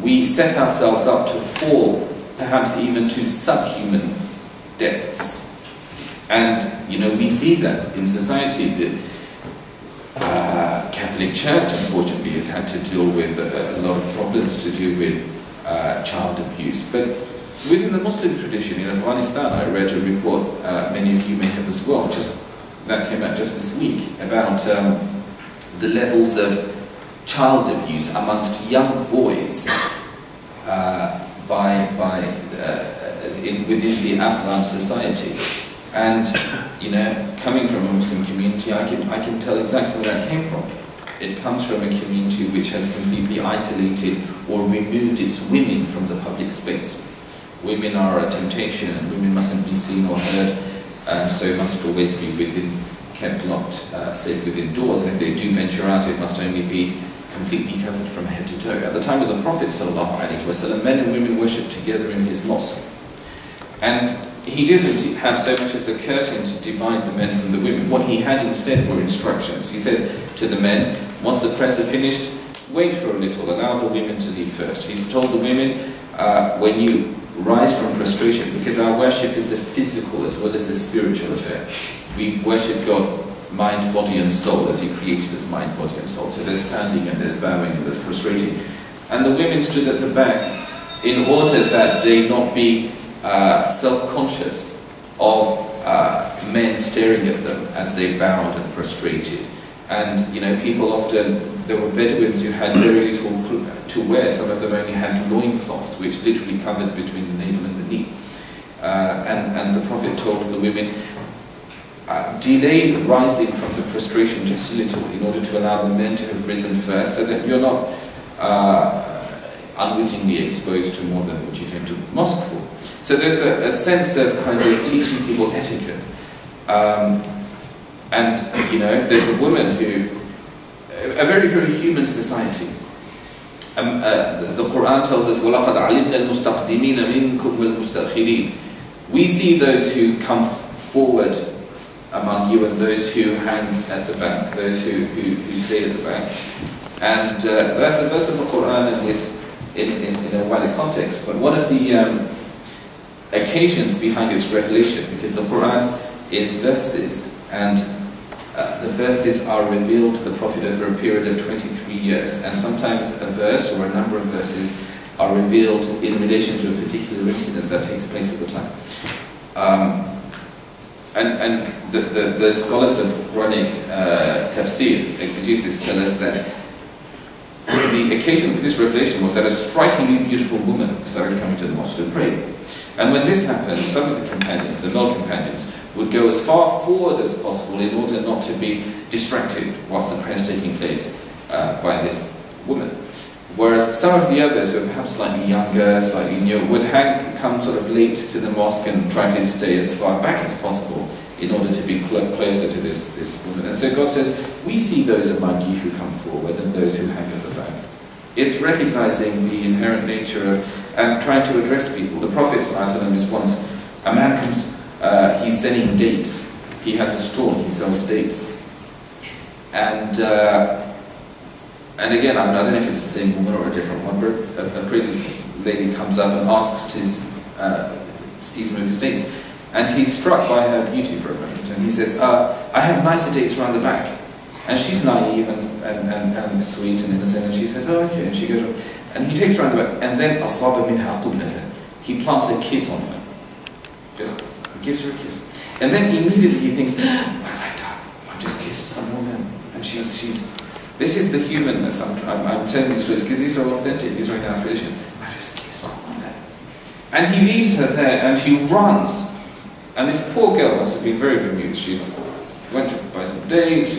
we set ourselves up to fall, perhaps even to subhuman depths. And, we see that in society. The Catholic Church, unfortunately, has had to deal with a lot of problems to do with child abuse. But within the Muslim tradition in Afghanistan, I read a report, many of you may have as well, that came out just this week, about the levels of child abuse amongst young boys within the Afghan society. And coming from a Muslim community, I can tell exactly where that came from. It comes from a community which has completely isolated or removed its women from the public space. Women are a temptation, and women mustn't be seen or heard, and so must always be kept locked, safe within doors. And if they do venture out, it must only be completely covered from head to toe. At the time of the Prophet ﷺ, men and women worshipped together in his mosque, and he didn't have so much as a curtain to divide the men from the women. What he had instead were instructions. He said to the men, once the prayers are finished, wait for a little, allow the women to leave first. He's told the women, when you rise from prostration, because our worship is a physical as well as a spiritual affair. We worship God, mind, body and soul, as he created us mind, body and soul. So there's standing and there's bowing and there's prostrating. And the women stood at the back in order that they not be self-conscious of men staring at them as they bowed and prostrated. And people often, there were Bedouins who had very little to wear. Some of them only had loincloths, which literally covered between the navel and the knee. And the Prophet told the women, delay rising from the prostration just a little in order to allow the men to have risen first, so that you're not unwittingly exposed to more than what you came to the mosque for. So there's a sense of kind of teaching people etiquette. And there's a woman who, a very, very human society. The Quran tells us, وَلَقَدْ عَلِمْنَا الْمُسْتَقْدِمِينَ مِنْكُمْ وَالْمُسْتَأْخِرِينَ. We see those who come forward among you and those who hang at the back, those who stay at the back. And that's a verse of the Quran, and it's in a wider context. But one of the occasions behind its revelation, because the Quran is verses, and the verses are revealed to the Prophet over a period of 23 years, and sometimes a verse or a number of verses are revealed in relation to a particular incident that takes place at the time. And the scholars of Quranic tafsir, exegesis, tell us that the occasion for this revelation was that a strikingly beautiful woman started coming to the mosque to pray. And when this happened, some of the companions, the male companions, would go as far forward as possible in order not to be distracted whilst the prayer is taking place by this woman. Whereas some of the others, who are perhaps slightly younger, slightly newer, would come sort of late to the mosque and try to stay as far back as possible in order to be closer to this woman. And so God says, we see those among you who come forward and those who hang at the back. It's recognizing the inherent nature of and trying to address people. The Prophet ﷺ responds, a man comes, he's selling dates. He has a stall, he sells dates. And again, I don't know if it's the same woman or a different one, but a pretty lady comes up and asks to sees him with his dates. And he's struck by her beauty for a moment. And he says, I have nicer dates around the back. And she's naive and sweet and innocent. And she says, oh, okay. And she goes, and he takes her around the back. And then أَصَابَ مِنْهَا قُبْلَةً. He plants a kiss on her. Just gives her a kiss. And then immediately he thinks, what have I done? I've just kissed some woman. And this is the humanness. I'm telling these stories because these are authentic. These are in our traditions. I've just kissed some woman. And he leaves her there and he runs. And this poor girl must have been very bemused. She's went to buy some dates,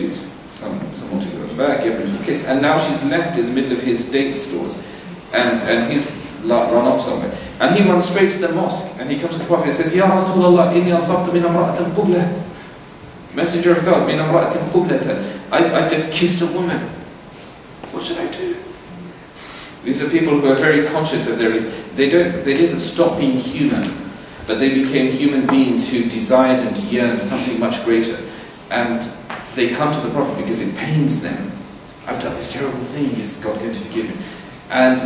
someone took her on the back, gave her a little kiss, and now she's left in the middle of his date stores, and he's run off somewhere. And he runs straight to the mosque, and he comes to the Prophet and says, Ya Rasulullah, inni asabtu min amra'atin qublah. Messenger of God, min amra'atin qublatan. I've just kissed a woman. What should I do? These are people who are very conscious of their... They didn't stop being human, but they became human beings who desired and yearned something much greater. And they come to the Prophet because it pains them. I've done this terrible thing, is God going to forgive me? And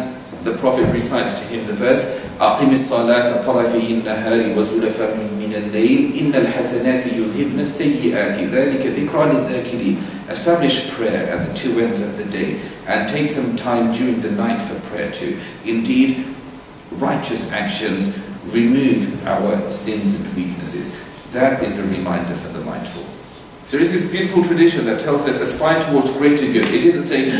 the Prophet recites to him the verse, أَقِمِ الصَّلَاةَ طَرَفِيِ النَّهَارِ وَزُلَفًا مِنَ اللَّيْلِ إِنَّ الْحَسَنَاتِ يُذْهِبْنَ السَّيِّئَاتِ ذَلِكَ ذِكْرَى لِلذَّاكِرِينَ. Establish prayer at the two ends of the day and take some time during the night for prayer too. Indeed, righteous actions remove our sins and weaknesses. That is a reminder for the mindful. So there's this beautiful tradition that tells us aspire towards greater good. It didn't say,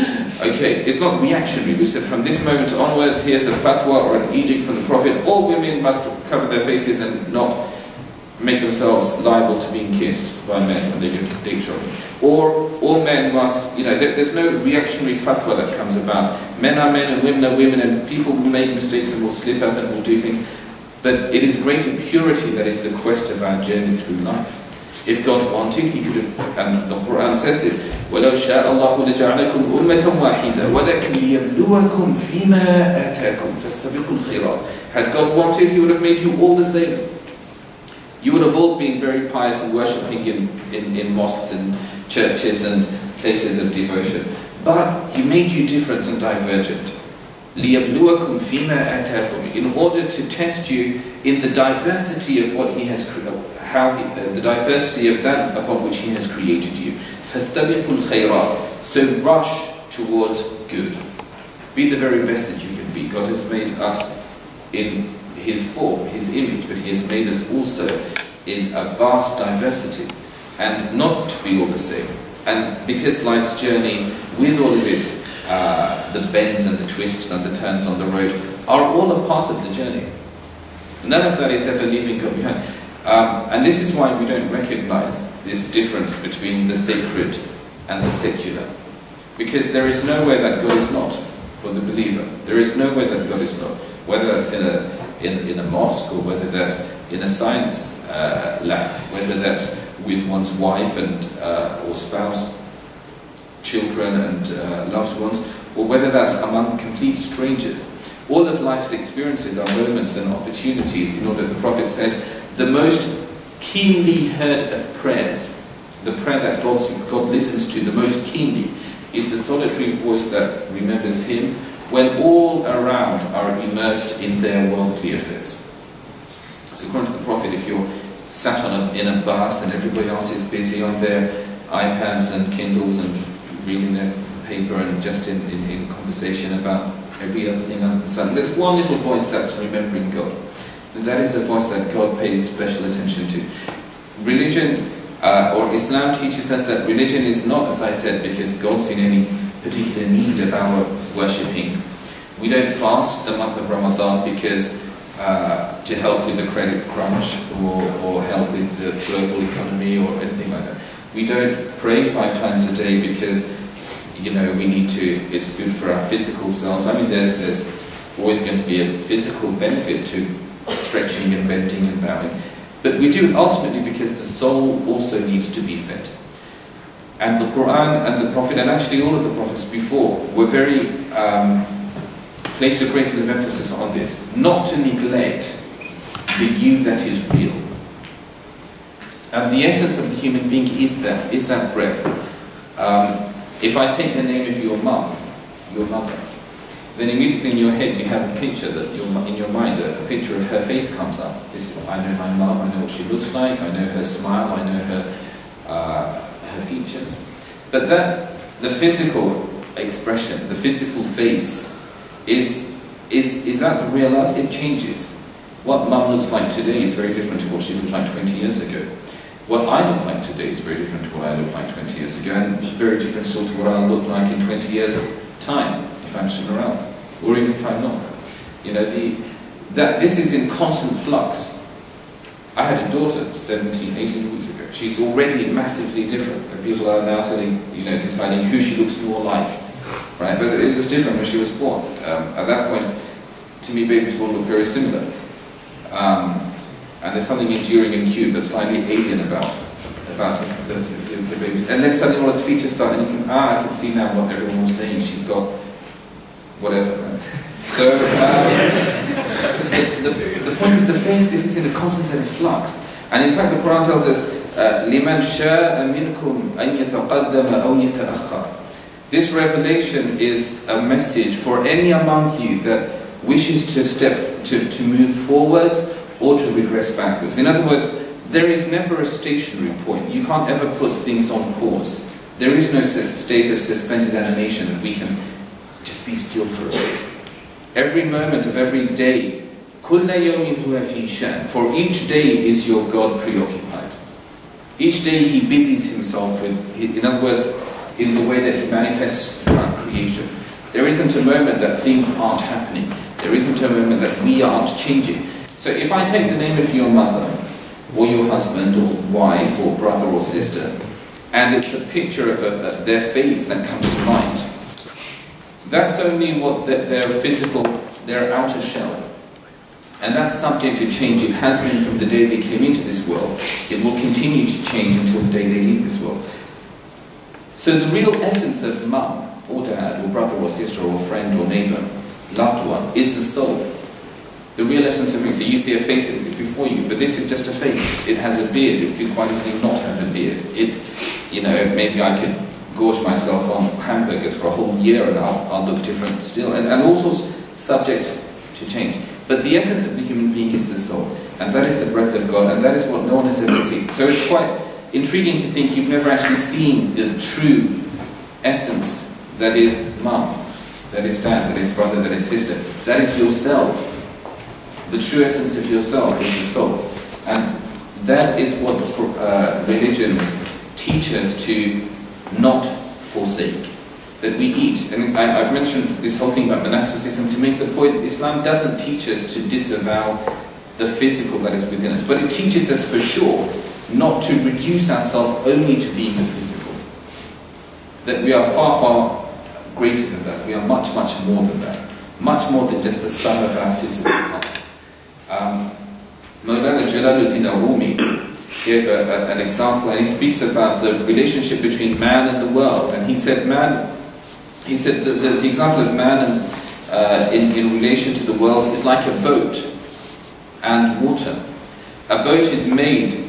okay, it's not reactionary. We said from this moment onwards, here's a fatwa or an edict from the Prophet, all women must cover their faces and not make themselves liable to being kissed by men when they go to date shopping. Or all men must, there's no reactionary fatwa that comes about. Men are men and women are women, and people will make mistakes and will slip up and will do things. But it is greater purity that is the quest of our journey through life. If God wanted, He could have, and the Quran says this, وَلَوْ شَاءَ اللَّهُ لَجَعَلَكُمْ أُمَّةً وَاحِدَةً وَلَكِنْ لِيَبْلُوَكُمْ فِيمَا آتَاكُمْ فَاسْتَبِقُوا الْخَيْرَاتِ. Had God wanted, He would have made you all the same. You would have all been very pious and worshipping in mosques and churches and places of devotion. But He made you different and divergent. لِيَبْلُوَكُمْ فِيمَا آتَاكُمْ. In order to test you in the diversity of what He has created, the diversity of that upon which He has created you. فَاسْتَبِقُوا الْخَيْرَاتِ. So rush towards good. Be the very best that you can be. God has made us in His form, His image, but He has made us also in a vast diversity, and not to be all the same. And because life's journey, with all of its the bends and the twists and the turns on the road, are all a part of the journey. None of that is ever leaving God behind. And this is why we don't recognize this difference between the sacred and the secular. Because there is nowhere that God is not for the believer. There is nowhere that God is not. Whether that's in a mosque, or whether that's in a science lab, whether that's with one's wife and or spouse, children and loved ones, or whether that's among complete strangers. All of life's experiences are moments and opportunities in order, the Prophet said, the most keenly heard of prayers, the prayer that God listens to the most keenly, is the solitary voice that remembers Him when all around are immersed in their worldly affairs. So according to the Prophet, if you're sat in a bus and everybody else is busy on their iPads and Kindles and reading their paper and just in conversation about every other thing under the sun, there's one little voice that's remembering God. And that is a voice that God pays special attention to. Religion or Islam teaches us that religion is not, as I said, because God's in any particular need of our worshipping. We don't fast the month of Ramadan because to help with the credit crunch or help with the global economy or anything like that. We don't pray 5 times a day because, you know, we need to, it's good for our physical selves. I mean, there's always going to be a physical benefit to stretching and bending and bowing. But we do it ultimately because the soul also needs to be fed. And the Quran and the Prophet, and actually all of the Prophets before, were very, placed a great deal of emphasis on this. Not to neglect the you that is real. And the essence of the human being is that breath. If I take the name of your mum, your mother, then immediately in your head you have a picture that in your mind, a picture of her face comes up. I know my mum, I know what she looks like, I know her smile, I know her features. But the physical expression, the physical face, is that the real us? It changes. What mum looks like today is very different to what she looked like 20 years ago. What I look like today is very different to what I looked like 20 years ago, and very different sort of what I'll look like in 20 years' time, if I'm still around, or even if I'm not. You know, this is in constant flux. I had a daughter 17, 18 weeks ago. She's already massively different. And people are now deciding who she looks more like, right? But it was different when she was born. At that point, to me, babies all look very similar. And there's something enduring and cute but slightly alien about the babies. And then suddenly all of the features start, and I can see now what everyone was saying. She's got whatever. Right? So the point is the face. This is in a constant state of flux. And in fact, the Quran tells us, "Liman sha'a minkum an yataqaddama aw yata'akhkhar." This revelation is a message for any among you that wishes to move forward or to regress backwards. In other words, there is never a stationary point. You can't ever put things on pause. There is no state of suspended animation that we can just be still for a bit. Every moment of every day, كُلَّ يَوْمٍ هُوَ فِي شَأْنٍ, for each day is your God preoccupied. Each day He busies Himself with, in other words, in the way that He manifests throughout creation. There isn't a moment that things aren't happening. There isn't a moment that we aren't changing. So if I take the name of your mother, or your husband, or wife, or brother, or sister, and it's a picture of their face that comes to mind, that's only what their physical, their outer shell. And that's subject to change. It has been from the day they came into this world. It will continue to change until the day they leave this world. So the real essence of mum, or dad, or brother, or sister, or friend, or neighbour, loved one, is the soul. The real essence of me. So you see a face before you, but this is just a face. It has a beard. It could quite easily not have a beard. Maybe I could gorge myself on hamburgers for a whole year and I'll look different still. And also subject to change. But the essence of the human being is the soul. And that is the breath of God. And that is what no one has ever seen. So it's quite intriguing to think you've never actually seen the true essence that is mum, that is dad, that is brother, that is sister. That is yourself. The true essence of yourself is the soul. And that is what religions teach us to not forsake. That we eat, and I've mentioned this whole thing about monasticism to make the point, Islam doesn't teach us to disavow the physical that is within us, but it teaches us for sure not to reduce ourselves only to being the physical. That we are far, far greater than that. We are much, much more than that. Much more than just the sum of our physical parts. Mawlana Jalaluddin Rumi gave an example, and he speaks about the relationship between man and the world. And he said, the example of man in relation to the world is like a boat and water. A boat is made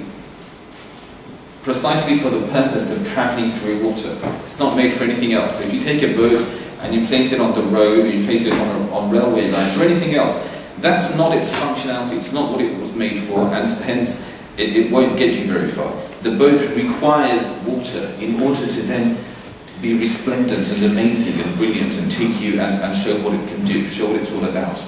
precisely for the purpose of traveling through water. It's not made for anything else. So if you take a boat and you place it on the road, or you place it on railway lines or anything else, that's not its functionality, it's not what it was made for, and hence it won't get you very far. The boat requires water in order to then be resplendent and amazing and brilliant and take you and show what it can do, show what it's all about.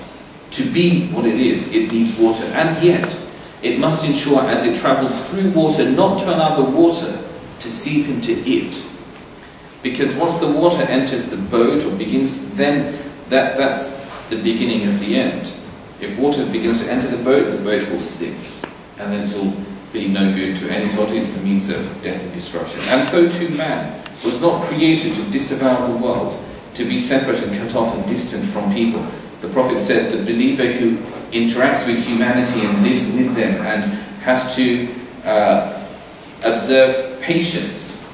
To be what it is, it needs water, and yet it must ensure as it travels through water not to allow the water to seep into it. Because once the water enters the boat or begins, then that's the beginning of the end. If water begins to enter the boat will sink, and then it will be no good to anybody. It's a means of death and destruction. And so too man was not created to disavow the world, to be separate and cut off and distant from people. The Prophet said the believer who interacts with humanity and lives with them and has to observe patience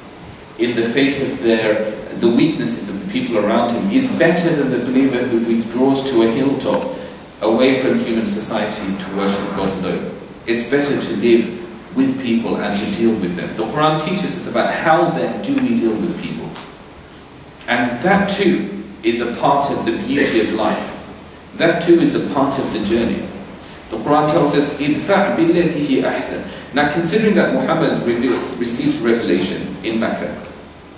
in the face of the weaknesses of the people around him is better than the believer who withdraws to a hilltop away from human society to worship God alone. It's better to live with people and to deal with them. The Quran teaches us about how then do we deal with people. And that too is a part of the beauty of life. That too is a part of the journey. The Quran tells us, idfa' billatihi ahsan. Now considering that Muhammad receives revelation in Mecca,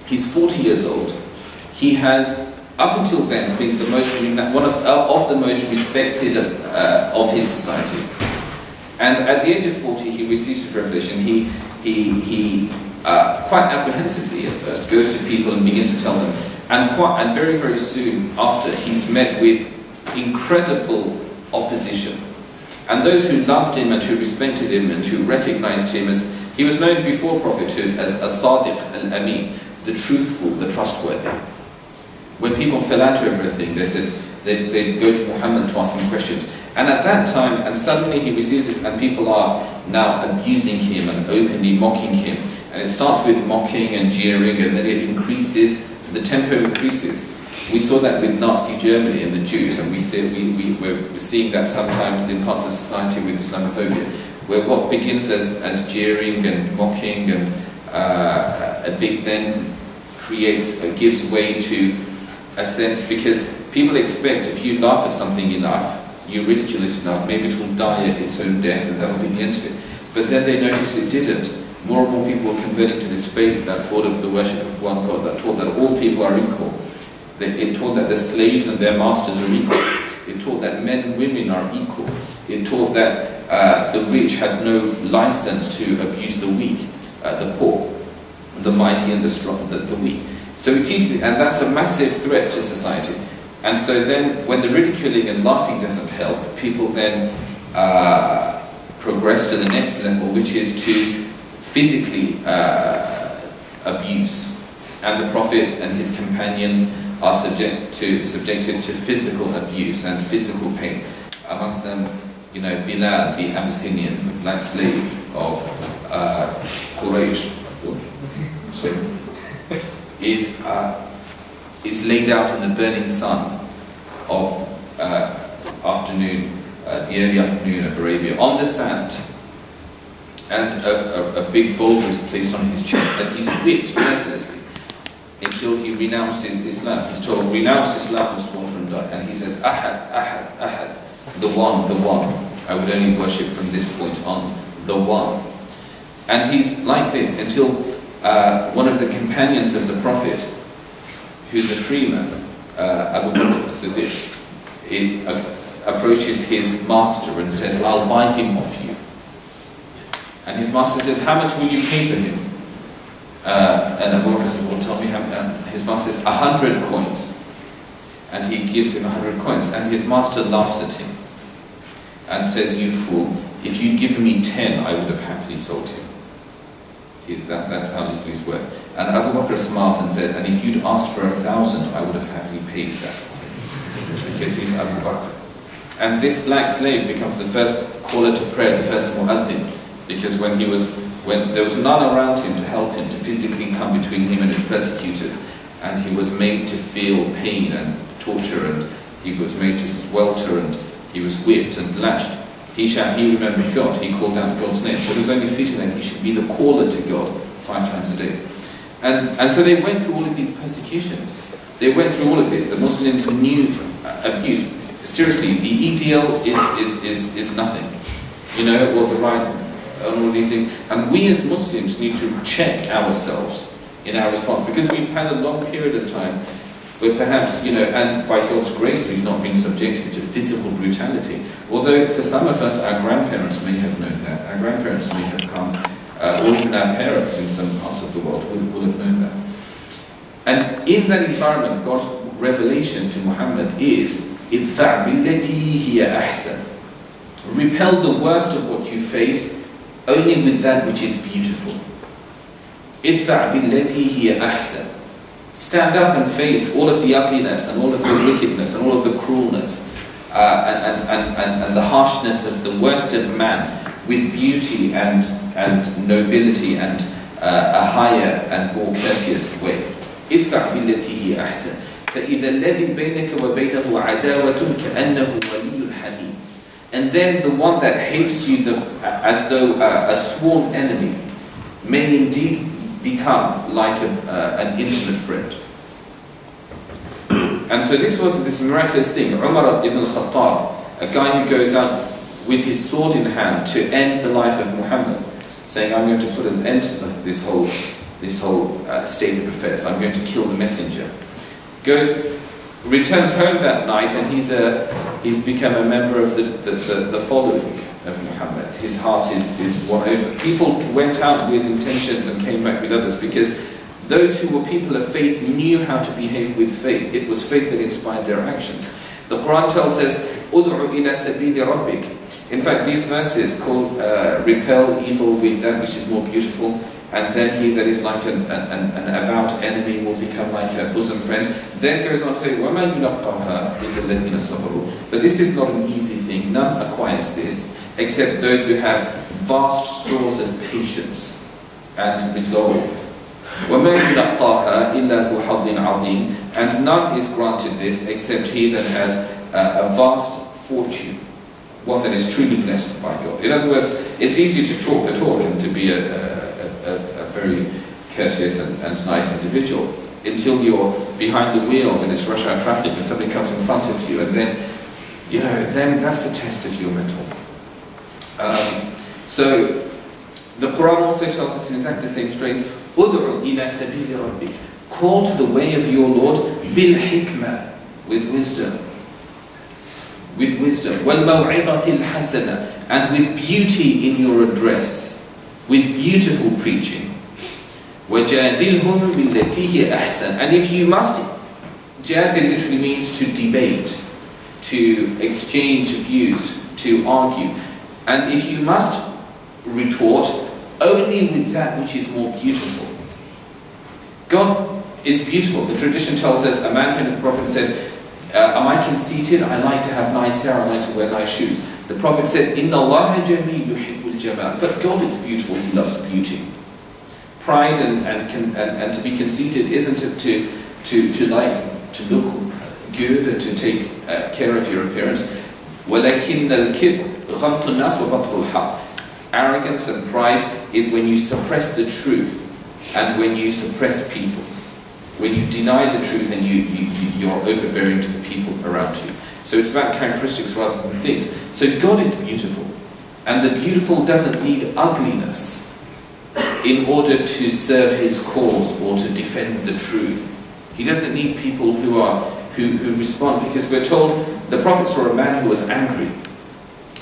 he's 40 years old. He has, up until then, been the most one of the most respected of his society. And at the age of 40, he receives his revelation. He quite apprehensively at first goes to people and begins to tell them. And very, very soon after, he's met with incredible opposition. And those who loved him and who respected him and who recognized him as, he was known before prophethood as as-sadiq al-amin, the truthful, the trustworthy. When people fell out of everything, they said they'd go to Muhammad to ask him questions. And at that time, and suddenly he receives this, and people are now abusing him and openly mocking him. And it starts with mocking and jeering, and then it increases, the tempo increases. We saw that with Nazi Germany and the Jews, and we're seeing that sometimes in parts of society with Islamophobia, where what begins as jeering and mocking and a big then gives way to assent, because people expect if you laugh at something enough, you ridicule it enough, maybe it will die at its own death and that will be the end of it. But then they noticed it didn't. More and more people were converting to this faith that taught of the worship of one God, that taught that all people are equal. It taught that the slaves and their masters are equal. It taught that men and women are equal. It taught that the rich had no license to abuse the weak, the poor, the mighty and the strong, the weak. So it teaches it, and that's a massive threat to society. And so then, when the ridiculing and laughing doesn't help, people then progress to the next level, which is to physically abuse. And the Prophet and his companions are subjected to physical abuse and physical pain. Amongst them, you know, Bilal, the Abyssinian black slave of Quraysh, is laid out in the burning sun of the early afternoon of Arabia, on the sand. And a big boulder is placed on his chest, and he's whipped mercilessly until he renounces Islam. He's told, renounce Islam or slaughter and die. And he says, Ahad, Ahad, Ahad, the one, the one. I would only worship from this point on, the one. And he's like this until one of the companions of the Prophet, who's a freeman, Abu Bakr as-Siddiq, approaches his master and says, I'll buy him off you. And his master says, how much will you pay for him? And Abu Bakr says, well, tell me how. His master says, 100 coins. And he gives him 100 coins. And his master laughs at him and says, you fool, if you'd given me 10, I would have happily sold him. That's how little he's worth. And Abu Bakr smiles and said, and if you'd asked for 1,000, I would have happily paid that for him. Because he's Abu Bakr. And this black slave becomes the first caller to prayer, the first mu'adhin. Because when there was none around him to help him, to physically come between him and his persecutors, and he was made to feel pain and torture, and he was made to swelter, and he was whipped and lashed. He remembered God, he called out God's name. So it was only fitting that he should be the caller to God 5 times a day. And so they went through all of these persecutions. They went through all of this. The Muslims knew abuse. Seriously, the EDL is nothing. You know, or the right, and all these things. And we as Muslims need to check ourselves in our response, because we've had a long period of time where perhaps, you know, and by God's grace we've not been subjected to physical brutality. Although for some of us, our grandparents may have known that. Our grandparents may have come, or even our parents in some parts of the world will have known that. And in that environment, God's revelation to Muhammad is, idfa' billati hiya ahsan. Repel the worst of what you face only with that which is beautiful. Idfa' billati hiya ahsan. Stand up and face all of the ugliness and all of the wickedness and all of the cruelness and the harshness of the worst of man with beauty and nobility and a higher and more courteous way. ادفع بالتي هي أحسن فإذا الذي بينك وبينه عداوة كأنه ولي حميم. And then the one that hates you as though a sworn enemy may indeed become like an intimate friend. And so this was this miraculous thing. Umar ibn al-Khattab, a guy who goes out with his sword in hand to end the life of Muhammad, saying, I'm going to put an end to this whole state of affairs. I'm going to kill the messenger. Returns home that night, and he's become a member of the following of Muhammad. His heart is won over. People went out with intentions and came back with others, because those who were people of faith knew how to behave with faith. It was faith that inspired their actions. The Quran tells us, "Ud'u ila sabili rabbik." In fact, these verses called repel evil with that which is more beautiful, and then he that is like an avowed enemy will become like a bosom friend. Then goes on to say, وَمَا يُلَقَّاهَا إِلَّا الَّذِينَ صَبَرُوا. But this is not an easy thing. None acquires this except those who have vast stores of patience and resolve. وَمَا يُلَقَّاهَا إِلَّا ذُو حَظٍّ عَظِيمٍ. And none is granted this except he that has a vast fortune, one that is truly blessed by God. In other words, it's easy to talk the talk and to be a very courteous and nice individual until you're behind the wheels and it's rush hour traffic and somebody comes in front of you, and then, you know, then that's the test of your mental. So the Quran also tells us in exactly the same strain, "Ud'u ila sabili rabbik." Call to the way of your Lord bil hikmah, with wisdom. With wisdom. Wal maw'idatil hasana, and with beauty in your address, with beautiful preaching. وَجَادِلْهُمْ بِالَّتِي هِيَ أَحْسَنُ. And if you must, jadil literally means to debate, to exchange views, to argue. And if you must retort, only with that which is more beautiful. God is beautiful. The tradition tells us, a man came to the Prophet and said, am I conceited? I like to have nice hair, I like to wear nice shoes. The Prophet said, "Inna Allah jameel yuhibbul jamal." But God is beautiful, He loves beauty. Pride and to be conceited isn't it to look good and to take care of your appearance. وَلَكِنَّ الْكِبْرُ غَمْطُ النَّاسِ وَبَطْرُ الْحَقِّ. Arrogance and pride is when you suppress the truth and when you suppress people. When you deny the truth and you're overbearing to the people around you. So it's about characteristics rather than things. So God is beautiful. And the beautiful doesn't need ugliness in order to serve His cause or to defend the truth. He doesn't need people who respond, because we're told the Prophet saw a man who was angry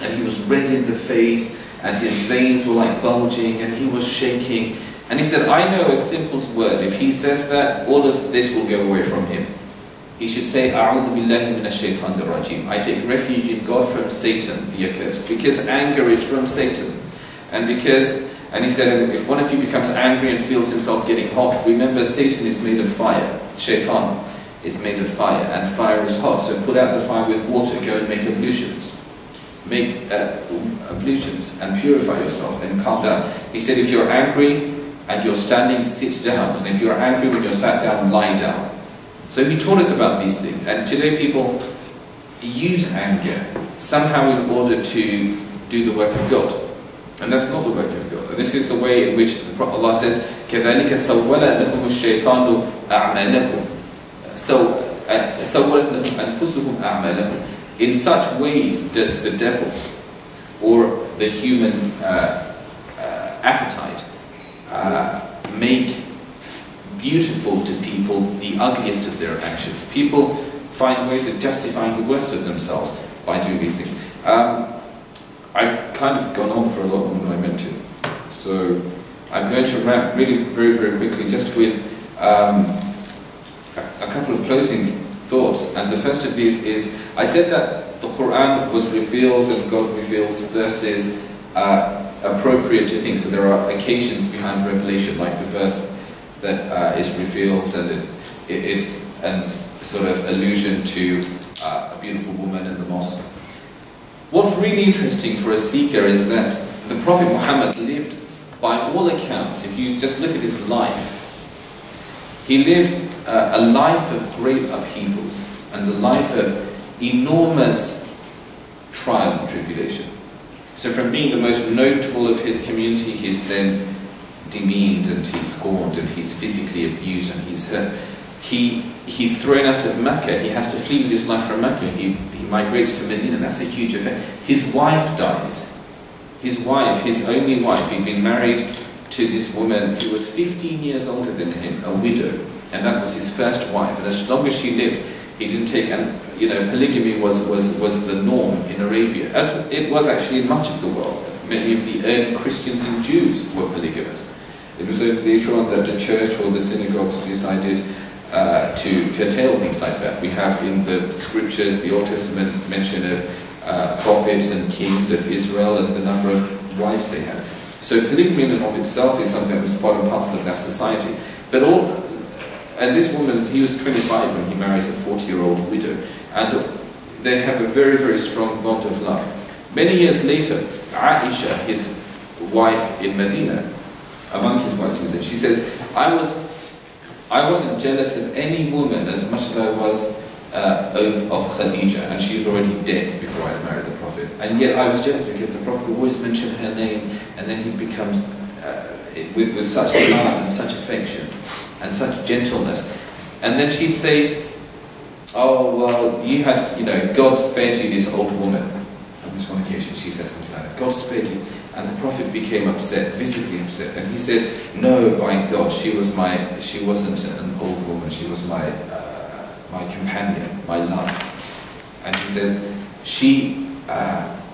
and he was red in the face and his veins were like bulging, and he was shaking. And he said, I know a simple word. If he says that, all of this will go away from him. He should say, A'udhu billahi minash shaitanir rajim. I take refuge in God from Satan, the accursed. Because anger is from Satan. And he said, if one of you becomes angry and feels himself getting hot, remember Satan is made of fire. Shaitan is made of fire, and fire is hot. So put out the fire with water, go and make ablutions. Make ablutions and purify yourself, then calm down. He said, if you're angry and you're standing, sit down. And if you're angry when you're sat down, lie down. So he taught us about these things. And today people use anger somehow in order to do the work of God. And that's not the work of God. And this is the way in which Allah says, كَذَلِكَ سَوَّلَتْ لَهُمُ الشَّيْطَانُ أَعْمَالَكُمْ سَوَّلَتْ لَهُمْ أَنفُسُهُمْ أَعْمَالَكُمْ. In such ways does the devil or the human appetite make beautiful to people the ugliest of their actions. People find ways of justifying the worst of themselves by doing these things. I've kind of gone on for a lot longer than I meant to, so I'm going to wrap really very, very quickly just with a couple of closing thoughts. And the first of these is, I said that the Quran was revealed and God reveals verses appropriate to things. So there are occasions behind revelation, like the verse that is revealed, and it's a sort of allusion to a beautiful woman in the mosque. What's really interesting for a seeker is that the Prophet Muhammad lived, by all accounts, if you just look at his life, he lived a life of great upheavals and a life of enormous trial and tribulation. So from being the most notable of his community, he's then demeaned and he's scorned and he's physically abused and he's hurt. He's thrown out of Mecca. He has to flee with his life from Mecca. He migrates to Medina. That's a huge effect. His wife dies. His wife, his only wife, he'd been married to this woman who was 15 years older than him, a widow, and that was his first wife. And as long as she lived, he didn't take, and polygamy was the norm in Arabia, as it was actually in much of the world. Many of the early Christians and Jews were polygamous. It was only later on that the church or the synagogues decided to curtail things like that. We have in the scriptures, the Old Testament, mention of prophets and kings of Israel and the number of wives they had. So polygamy in and of itself is something that was part and parcel of that society. And this woman, he was 25 when he marries a 40-year-old widow, and they have a very, very strong bond of love. Many years later, Aisha, his wife in Medina, among his wives in Medina, she says, I wasn't jealous of any woman as much as I was of Khadija, and she was already dead before I married the Prophet. And yet I was jealous because the Prophet would always mention her name, and then he becomes with such love and such affection and such gentleness. And then she'd say, oh, well, you had, God spared you this old woman. On this one occasion she said something like that, God spared you. And the Prophet became upset, visibly upset, and he said, no, by God, she wasn't an old woman, she was my companion, my love. And he says, she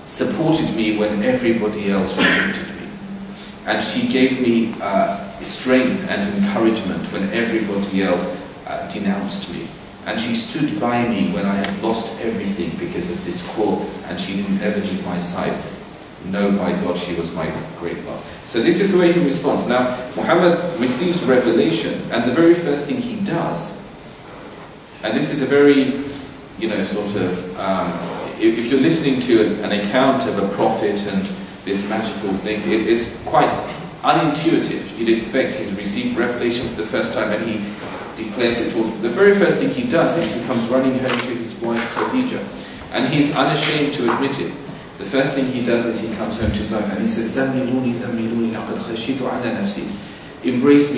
supported me when everybody else rejected me. And she gave me strength and encouragement when everybody else denounced me. And she stood by me when I had lost everything because of this call, and she didn't ever leave my side. No, by God, she was my great love. So this is the way he responds. Now, Muhammad receives revelation, and the very first thing he does, and this is a very, if you're listening to an account of a prophet and this magical thing, it is quite unintuitive. You'd expect he's received revelation for the first time and he declares it all. The very first thing he does is he comes running home to his wife Khadija, and he's unashamed to admit it. The first thing he does is he comes home to his wife and he says, Zammiluni, Zammiluni, laqad khashitu ala nafsi. Embrace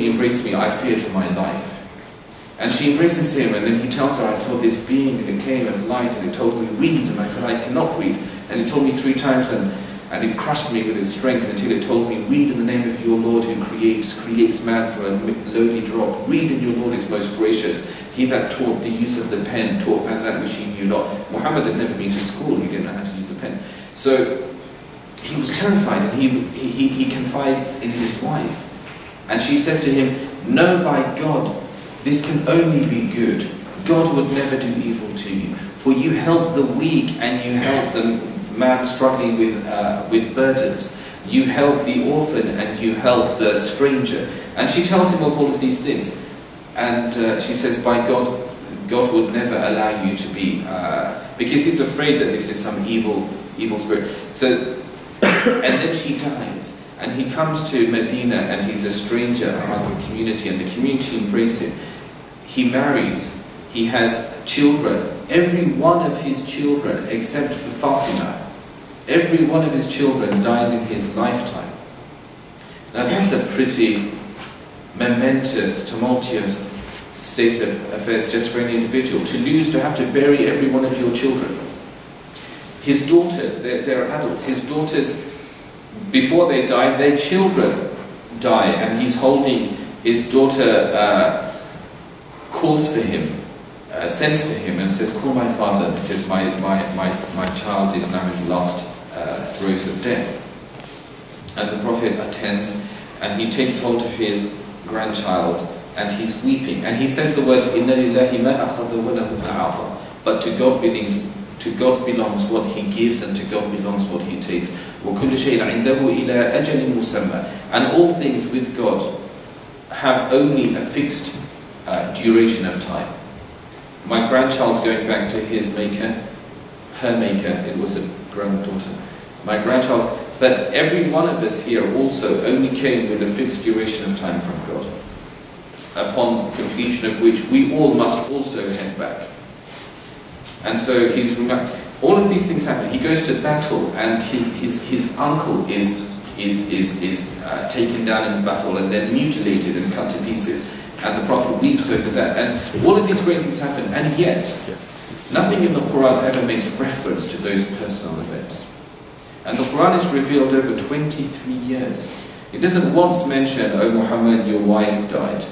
me, I feared for my life. And she embraces him, and then he tells her, I saw this being that came of light, and it told me, read. And I said, I cannot read. And it told me 3 times, and it crushed me with its strength until it told me, read in the name of your Lord who creates man from a lowly drop. Read in your Lord is most gracious. He that taught the use of the pen taught man that which he knew not. Muhammad had never been to school, he didn't know how to use a pen. So he was terrified, and he confides in his wife. And she says to him, "No, by God, this can only be good. God would never do evil to you. For you help the weak, and you help the man struggling with burdens. You help the orphan, and you help the stranger." And she tells him of all of these things. And she says, "By God, God would never allow you to be..." because he's afraid that this is some evil spirit. So, and then she dies. And he comes to Medina, and he's a stranger among the community, and the community embrace him. He marries, he has children. Every one of his children, except for Fatima, every one of his children dies in his lifetime. Now that's a pretty momentous, tumultuous state of affairs just for an individual. To have to bury every one of your children. His daughters, they're adults, his daughters, before they die, their children die, and he's holding his daughter, calls for him, sends for him and says, "Call my father, because my child is now in the last throes of death." And the Prophet attends, and he takes hold of his grandchild, and he's weeping, and he says the words, "Inna lillahi ma akhadha wa lahu ma a'ta." But to God belongs what he gives, and to God belongs what he takes. وَكُلُّ شَيْءٍ عِنْدَهُ إِلَىٰ أَجَلٍ مُسَمَّى. And all things with God have only a fixed duration of time. My grandchild's going back to his maker, her maker, it was a granddaughter. My grandchild's, but every one of us here also only came with a fixed duration of time from God, upon completion of which we all must also head back. And so all of these things happen. He goes to battle, and his uncle is taken down in battle and then mutilated and cut to pieces. And the Prophet weeps over that. And all of these great things happen, and yet nothing in the Quran ever makes reference to those personal events. And the Quran is revealed over 23 years. It doesn't once mention, "Oh Muhammad, your wife died.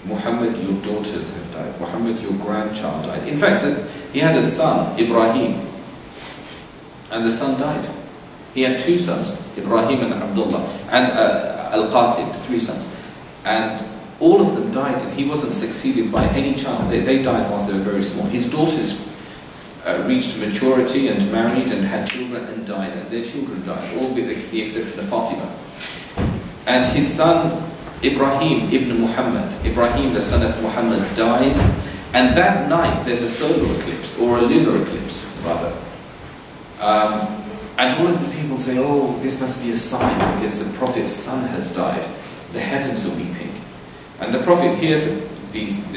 Muhammad, your daughters have died. Muhammad, your grandchild died." In fact, he had a son, Ibrahim, and the son died. He had two sons, Ibrahim and Abdullah, and Al-Qasim, 3 sons. And all of them died, and he wasn't succeeded by any child. They died whilst they were very small. His daughters reached maturity and married and had children and died, and their children died, all with the exception of Fatima. And his son, Ibrahim ibn Muhammad, Ibrahim the son of Muhammad, dies, and that night there's a solar eclipse, or a lunar eclipse rather. And all of the people say, "Oh, this must be a sign, because the Prophet's son has died. The heavens are weeping." And the Prophet hears these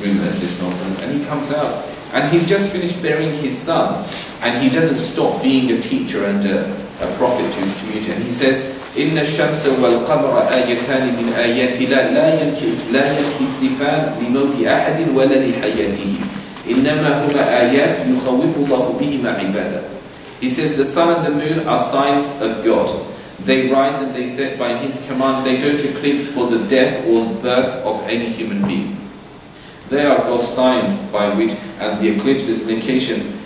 rumors, this nonsense, and he comes out, and he's just finished burying his son, and he doesn't stop being a teacher and a prophet to his community, and he says, "إن الشمس والقمر آيتان من آيات الله لا ينكسفان لموت أحد ولا لحياته إنما هما آيات يخوف الله بهما عباده." He says, the sun and the moon are signs of God. They rise and they set by his command. They don't eclipse for the death or birth of any human being. They are God's signs by which, and the eclipse is an occasion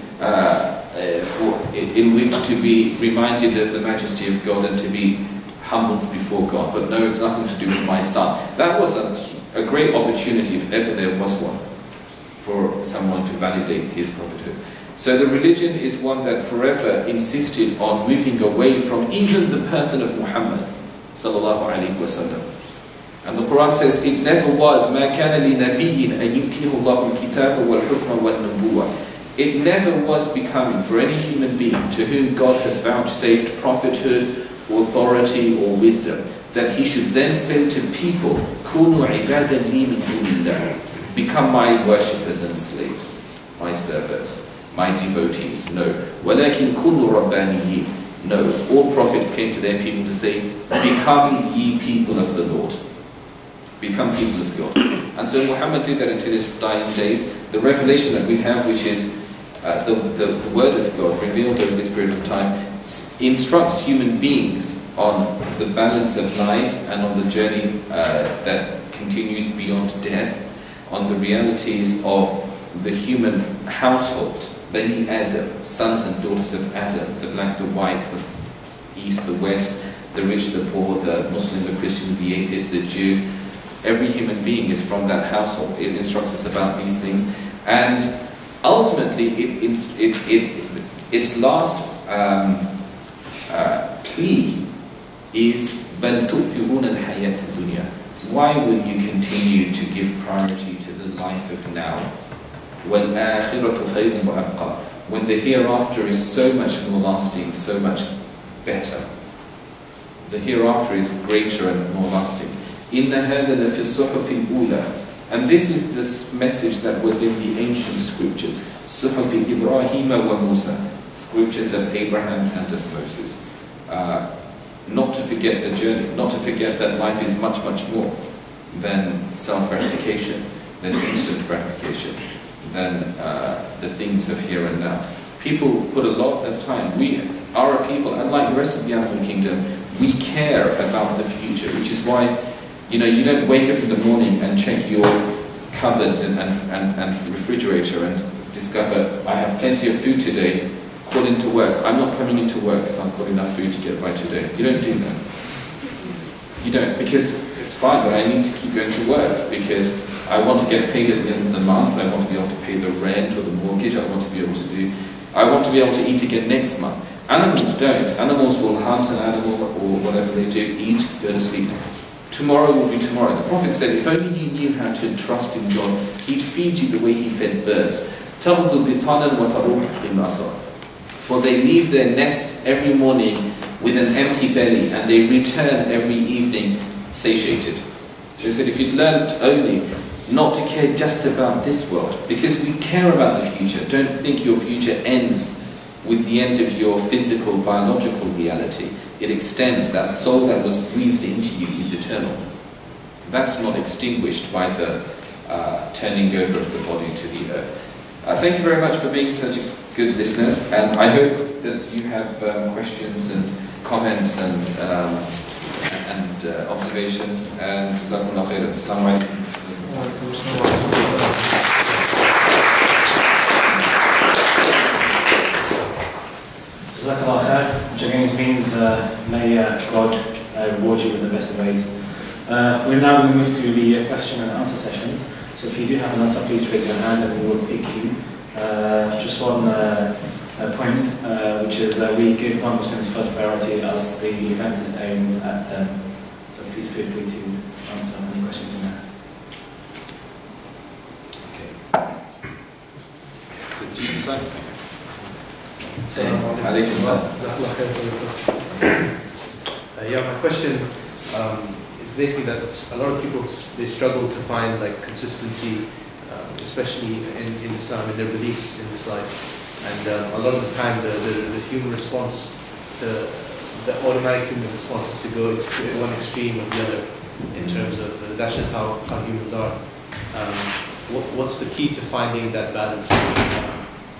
in which to be reminded of the majesty of God and to be humbled before God. But no, it's nothing to do with my son. That was a great opportunity, if ever there was one, for someone to validate his prophethood. So the religion is one that forever insisted on moving away from even the person of Muhammad sallallahu alaihi wasallam. And the Quran says, "It never was ما كان لنبي أن يؤتيه الله الكتاب والحكم والنبوة." It never was becoming for any human being to whom God has vouchsafed prophethood, authority or wisdom, that he should then say to people, "Kunu ibadan li min dunillah," become my worshippers and slaves, my servants, my devotees. No. وَلَكِنْ كُنُّوا رَبَّانِيِّينَ. No. All prophets came to their people to say, "Become ye people of the Lord." Become people of God. And so Muhammad did that until his dying days. The revelation that we have, which is the word of God revealed over this period of time, instructs human beings on the balance of life and on the journey that continues beyond death, on the realities of the human household, Bani Adam, sons and daughters of Adam, the black, the white, the East, the West, the rich, the poor, the Muslim, the Christian, the atheist, the Jew. Every human being is from that household. It instructs us about these things. And ultimately, its last plea is بَلْ تُؤْثِرُونَ الْحَيَاةَ الدُّنْيَا. Why will you continue to give priority to the life of now? وَالْآخِرَةُ خَيْرٌ وَأَبْقَى. When the hereafter is so much more lasting, so much better. The hereafter is greater and more lasting. إِنَّ هَذَا لَفِي الصُّحُفِ الْأُولَى. And this is this message that was in the ancient scriptures. صُحُفِ إِبْرَاهِيمَ وَمُوسَى. Scriptures of Abraham and of Moses. Not to forget the journey, not to forget that life is much, much more than self-gratification, than instant gratification, than the things of here and now. People put a lot of time. We are a people, unlike the rest of the animal kingdom, we care about the future, which is why, you don't wake up in the morning and check your cupboards and refrigerator and discover, I have plenty of food today, call into work. I'm not coming into work because I've got enough food to get by today. You don't do that. You don't, because it's fine, but I need to keep going to work because I want to get paid at the end of the month. I want to be able to pay the rent or the mortgage. I want to be able to eat again next month. Animals don't. Animals will hunt an animal or whatever they do, eat, go to sleep. Tomorrow will be tomorrow. The Prophet said, if only you knew how to trust in God, He'd feed you the way He fed birds. For they leave their nests every morning with an empty belly and they return every evening satiated. So he said, if you'd learned only not to care just about this world, because we care about the future. Don't think your future ends with the end of your physical, biological reality. It extends. That soul that was breathed into you is eternal. That's not extinguished by the turning over of the body to the earth. Thank you very much for being such good listeners, and I hope that you have questions and comments and observations. And Jazakumullah khair. Assalamu alaikum. Jazakallah khair, which again means may God reward you with the best of ways. We're now going to move to the question and answer sessions. So if you do have an answer, please raise your hand and we will pick you. Just one point, which is we give non-Muslims first priority as the event is aimed at them. So please feel free to answer any questions you have. So do you decide? Yeah, my question is basically that a lot of people, they struggle to find like consistency, especially in Islam, in their beliefs in this life. And a lot of the time the human response to, the automatic human response is to go to one extreme or the other in terms of, that's just how humans are. What's the key to finding that balance?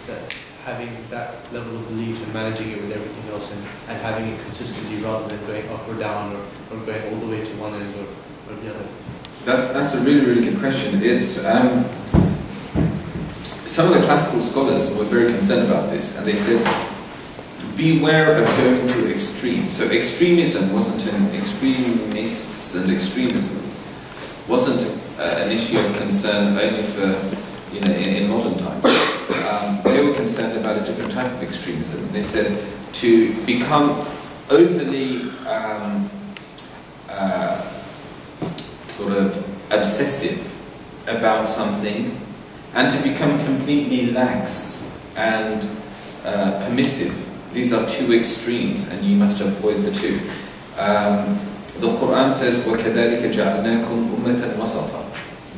That having that level of belief and managing it with everything else and having it consistently rather than going up or down or going all the way to one end or the other? That's a really, really good question. It's some of the classical scholars were very concerned about this, and they said, beware of going to extremes. So extremism wasn't extremists and extremisms wasn't an issue of concern only for, in modern times. They were concerned about a different type of extremism. And they said to become overly sort of obsessive about something and to become completely lax and permissive. These are two extremes and you must avoid the two. The Quran says, وَكَذَلِكَ جَعَلْنَاكُمْ أُمَّةً وَسَطًا.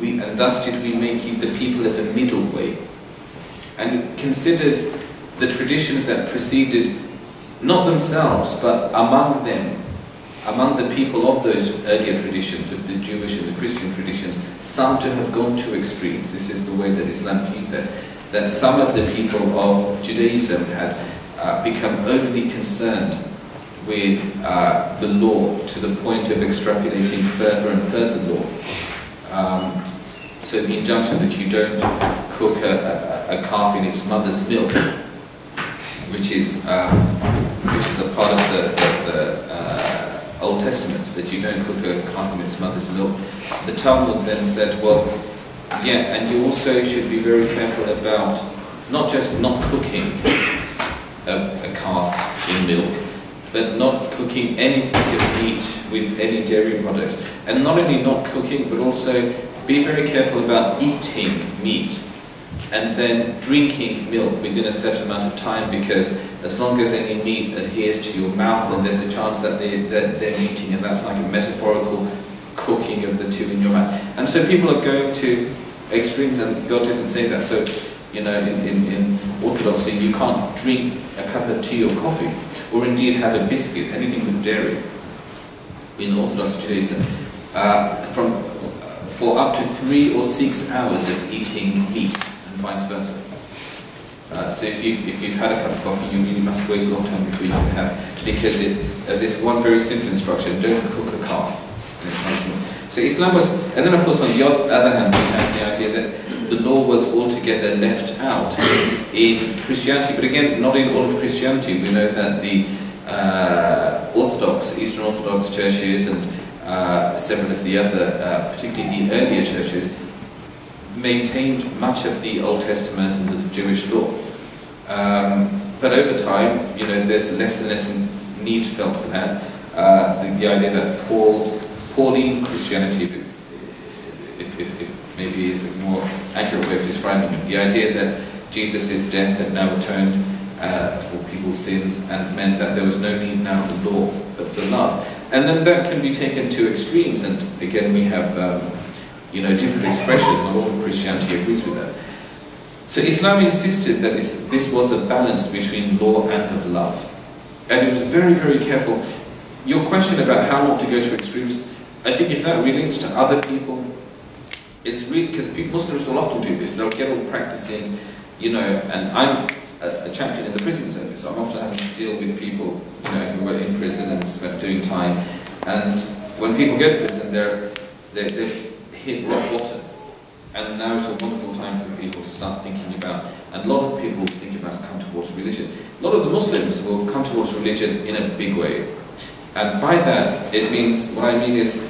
And thus did we make you the people of the middle way. And it considers the traditions that preceded, not themselves, but among them, among the people of those earlier traditions, of the Jewish and the Christian traditions, some to have gone to extremes. This is the way that Islam viewed that. That some of the people of Judaism had become overly concerned with the law to the point of extrapolating further and further law. So the injunction that you don't cook a calf in its mother's milk, which is a part of the Testament, that you don't cook a calf in its mother's milk. The Talmud then said, well, yeah, and you also should be very careful about not just not cooking a calf in milk, but not cooking anything as meat with any dairy products. And not only not cooking, but also be very careful about eating meat and then drinking milk within a certain amount of time, because as long as any meat adheres to your mouth, then there's a chance that they're meeting, and that's like a metaphorical cooking of the two in your mouth. And so people are going to extremes, and God didn't say that. So, you know, in Orthodoxy, you can't drink a cup of tea or coffee, or indeed have a biscuit, anything with dairy. In Orthodox Judaism, for up to 3 or 6 hours of eating meat, and vice versa. So if you've had a cup of coffee, you really must wait a long time before you can have, because this one very simple instruction: don't cook a calf. So Islam was, and then of course on the other hand, we have the idea that the law was altogether left out in Christianity, but again, not in all of Christianity. We know that the Eastern Orthodox churches and several of the other, particularly the earlier churches, maintained much of the Old Testament and the Jewish law. But over time, you know, there's less and less need felt for that. The idea that Pauline Christianity, if maybe is a more accurate way of describing it, the idea that Jesus' death had now atoned for people's sins and meant that there was no need now for law, but for love. And then that can be taken to extremes, and again we have you know, different expressions, not all of Christianity agrees with that. So Islam insisted that this was a balance between law and of love. And it was very, very careful. Your question about how not to go to extremes, I think if that relates to other people, it's really, because Muslims will often do this, they'll get all practicing, you know, and I'm a champion in the prison service, so I'm often having to deal with people, you know, who were in prison and spent doing time, and when people get to prison, they've hit rock bottom, and now is a wonderful time for people to start thinking about, and a lot of people think about come towards religion. A lot of the Muslims will come towards religion in a big way, and by that, it means, what I mean is,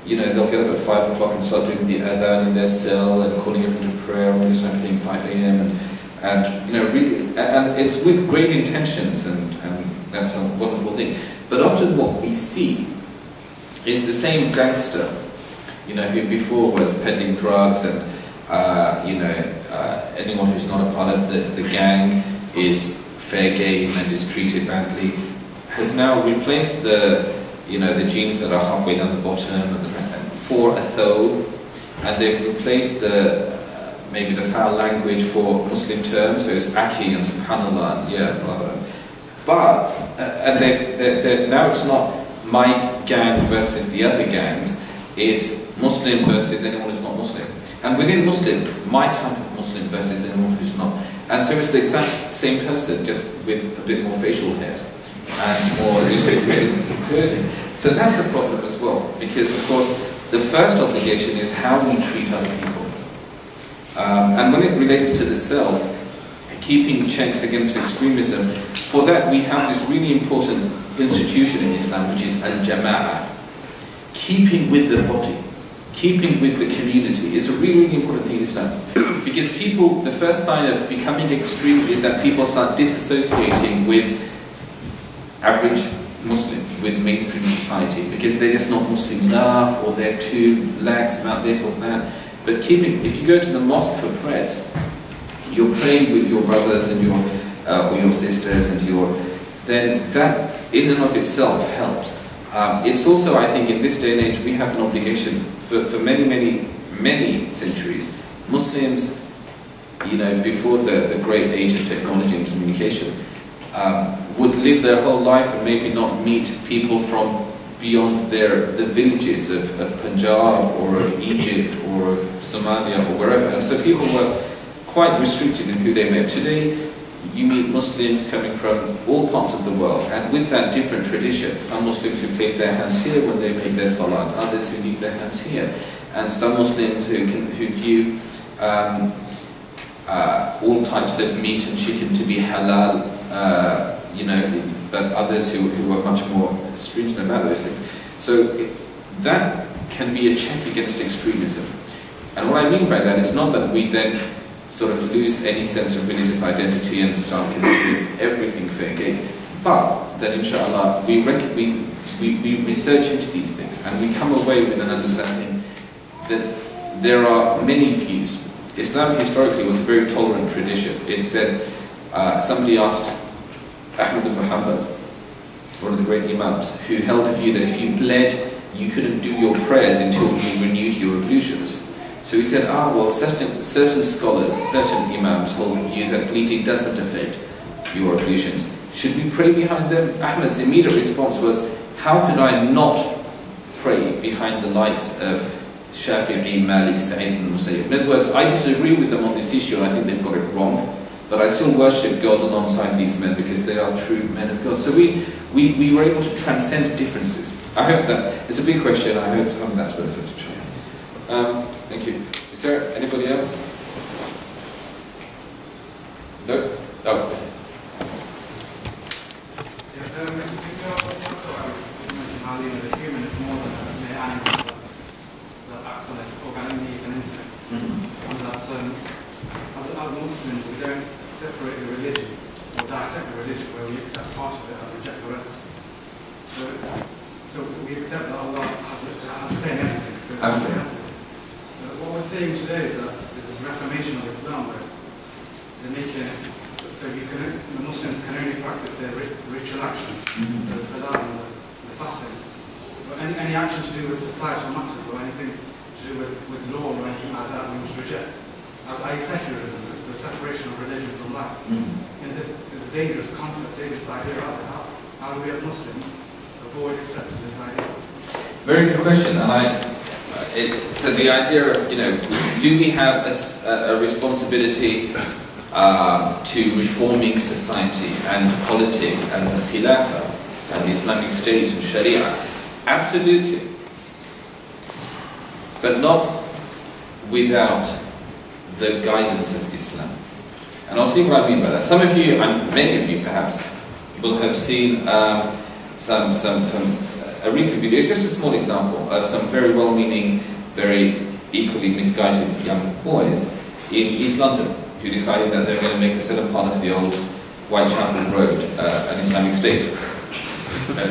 you know, they'll get up at 5 o'clock and start doing the adhan in their cell and calling everyone to prayer and all this kind of thing, 5 a.m. and you know, really, and it's with great intentions, and that's a wonderful thing. But often what we see is the same gangster, you know, who before was peddling drugs and, you know, anyone who's not a part of the gang is fair game and is treated badly, has now replaced the, you know, the jeans that are halfway down the bottom for a thobe, and they've replaced the maybe the foul language for Muslim terms, so it's Aki and Subhanallah and yeah, blah blah. But and now it's not my gang versus the other gangs, it's Muslim versus anyone who's not Muslim, and within Muslim, my type of Muslim versus anyone who's not, and so it's the exact same person, just with a bit more facial hair and more loosely fitting clothing. So that's a problem as well, because of course the first obligation is how we treat other people. And when it relates to the self, keeping checks against extremism, for that we have this really important institution in Islam, which is al-jama'ah. Keeping with the body, keeping with the community is a really, really important thing in Islam. Because people, the first sign of becoming extreme is that people start disassociating with average Muslims, with mainstream society, because they're just not Muslim enough, or they're too lax about this or that. But keeping, if you go to the mosque for prayers, you're praying with your brothers and or your sisters and then that in and of itself helps. It's also, I think, in this day and age, we have an obligation for many, many, many centuries. Muslims, you know, before the great age of technology and communication, would live their whole life and maybe not meet people from beyond the villages of Punjab or of Egypt or of Somalia or wherever. And so people were quite restricted in who they met. Today, you meet Muslims coming from all parts of the world, and with that different tradition. Some Muslims who place their hands here when they make their salah, others who leave their hands here, and some Muslims who view all types of meat and chicken to be halal, you know, but others who are much more stringent about those things. So that can be a check against extremism. And what I mean by that is not that we then sort of lose any sense of religious identity and start considering everything fair game, but that inshallah we research into these things and we come away with an understanding that there are many views. Islam historically was a very tolerant tradition. It said, somebody asked Ahmad ibn Hanbal, one of the great imams, who held the view that if you bled, you couldn't do your prayers until you renewed your ablutions. So he said, well, certain scholars, certain imams hold the view that bleeding doesn't affect your ablutions. Should we pray behind them? Ahmad's immediate response was, how could I not pray behind the likes of Shafi, Malik, Sa'id and Musayyib? In other words, I disagree with them on this issue and I think they've got it wrong, but I still worship God alongside these men because they are true men of God. So we were able to transcend differences. I hope that, it's a big question, I hope some of that's relevant to China. Thank you. Is there anybody else? No? Oh. The human is more than a mere animal that acts on its organic needs and instinct. And that as Muslims we don't separate the religion or dissect the religion where we accept part of it and reject the rest. So we accept that Allah has a say in everything, so it's comprehensive. What we're seeing today is that this reformation of Islam where they're making it so the Muslims can only practice their ritual actions, the salah and the fasting. But any action to do with societal matters or anything to do with law or anything like that we must reject. I.e. secularism, the separation of religion from life. And this dangerous concept, dangerous idea out there. How do we as Muslims avoid accepting this idea? Very good question, and so the idea of, do we have a responsibility to reforming society and politics and the Khilafah and the Islamic State and Sharia? Absolutely. But not without the guidance of Islam. And I'll tell you what I mean by that. Some of you, and many of you perhaps, will have seen a recent video. It's just a small example of some very well-meaning, very equally misguided young boys in East London who decided that they're going to make a certain part of the old Whitechapel Road an Islamic State.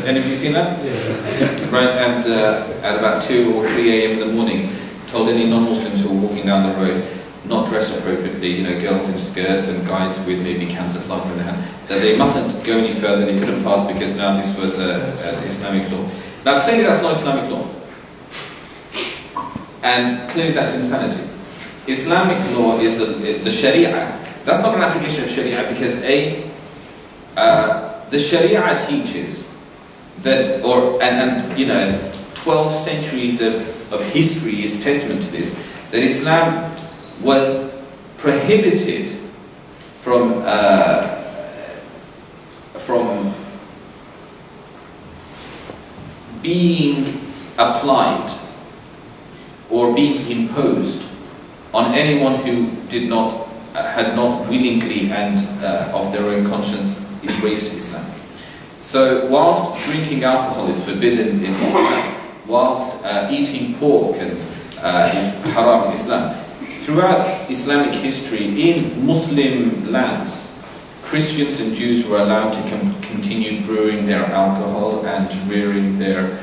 Any of you seen that? Yes. Right, and at about 2 or 3 a.m. in the morning, told any non-Muslims who were walking down the road, not dressed appropriately, girls in skirts and guys with maybe cans of lager in their hand, that they mustn't go any further, they couldn't pass because now this was an Islamic law. Now clearly that's not Islamic law. And clearly that's insanity. Islamic law is the Sharia. That's not an application of Sharia because the Sharia teaches that, 12 centuries of history is testament to this, that Islam was prohibited from being applied or being imposed on anyone who had not willingly and of their own conscience embraced Islam. So whilst drinking alcohol is forbidden in Islam, whilst eating pork is haram in Islam, throughout Islamic history in Muslim lands, Christians and Jews were allowed to continue brewing their alcohol and rearing their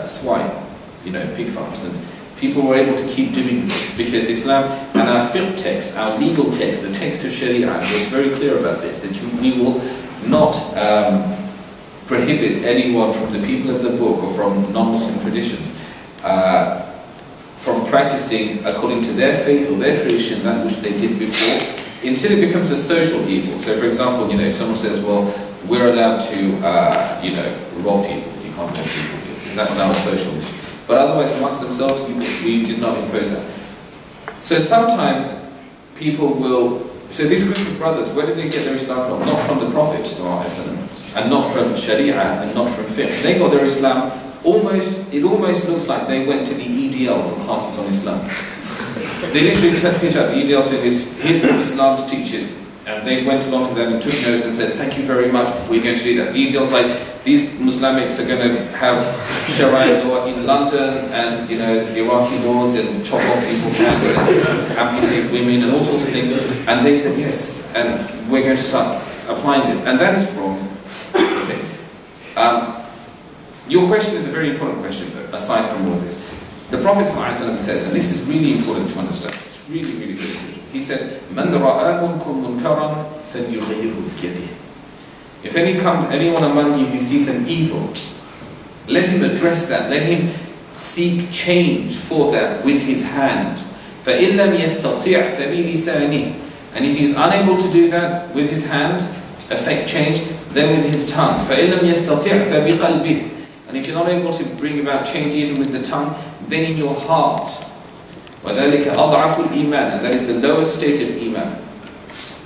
swine, pig farms, and people were able to keep doing this because Islam and our fiqh text, our legal text, the text of Sharia was very clear about this, that we will not prohibit anyone from the people of the book or from non-Muslim traditions from practicing according to their faith or their tradition that which they did before, until it becomes a social evil. So for example, if someone says, well, we're allowed to rob people, you can't rob people because that's now a social issue. But otherwise amongst themselves we did not impose that. So sometimes people will, so this group of brothers, where did they get their Islam from? Not from the Prophet ﷺ, and not from Sharia and not from fiqh. They got their Islam it almost looks like they went to the EDL for classes on Islam. They literally picked up the EDL's doing this, here's what Islam teaches. And they went along to them and took notes and said, thank you very much, we're going to do that. Details like, these Muslimics are going to have Sharia law in London and, you know, Iraqi laws and chop off people's hands and amputate women and all sorts of things. And they said, yes, and we're going to start applying this. And that is wrong. Okay. Your question is a very important question, though, aside from all of this. The Prophet ﷺ says, and this is really important to understand, it's really, really, really crucial. He said, مَنْ رَأَى مِنْكُمْ مُنْكَرًا فَلْيُغَيِّرْهُ بِيَدِهِ. If anyone among you who sees an evil, let him address that, let him seek change for that with his hand. فَإِنْ لَمْ يَسْتَطِعْ فَبِلِسَانِهِ. And if he is unable to do that with his hand, affect change, then with his tongue. فَإِنْ لَمْ يَسْتَطِعْ فَبِقَلْبِهِ. And if you're not able to bring about change even with the tongue, then in your heart. وَذَلِكَ أَضْعَفُ الْإِيمَانِ. And that is the lowest state of Iman.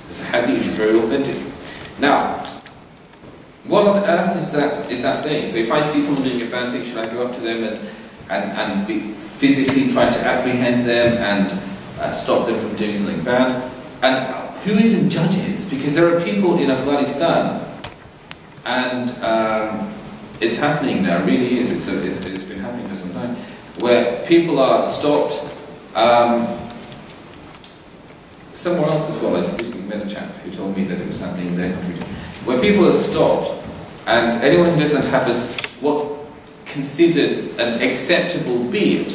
This hadith is very authentic. Now, what on earth is that saying? So if I see someone doing a bad thing, should I go up to them and physically try to apprehend them and stop them from doing something bad? And who even judges? Because there are people in Afghanistan, and it's happening now, really is. It's been happening for some time, where people are stopped. Somewhere else as well, I recently met a chap who told me that it was happening in their country, where people are stopped, and anyone who doesn't have what's considered an acceptable beard,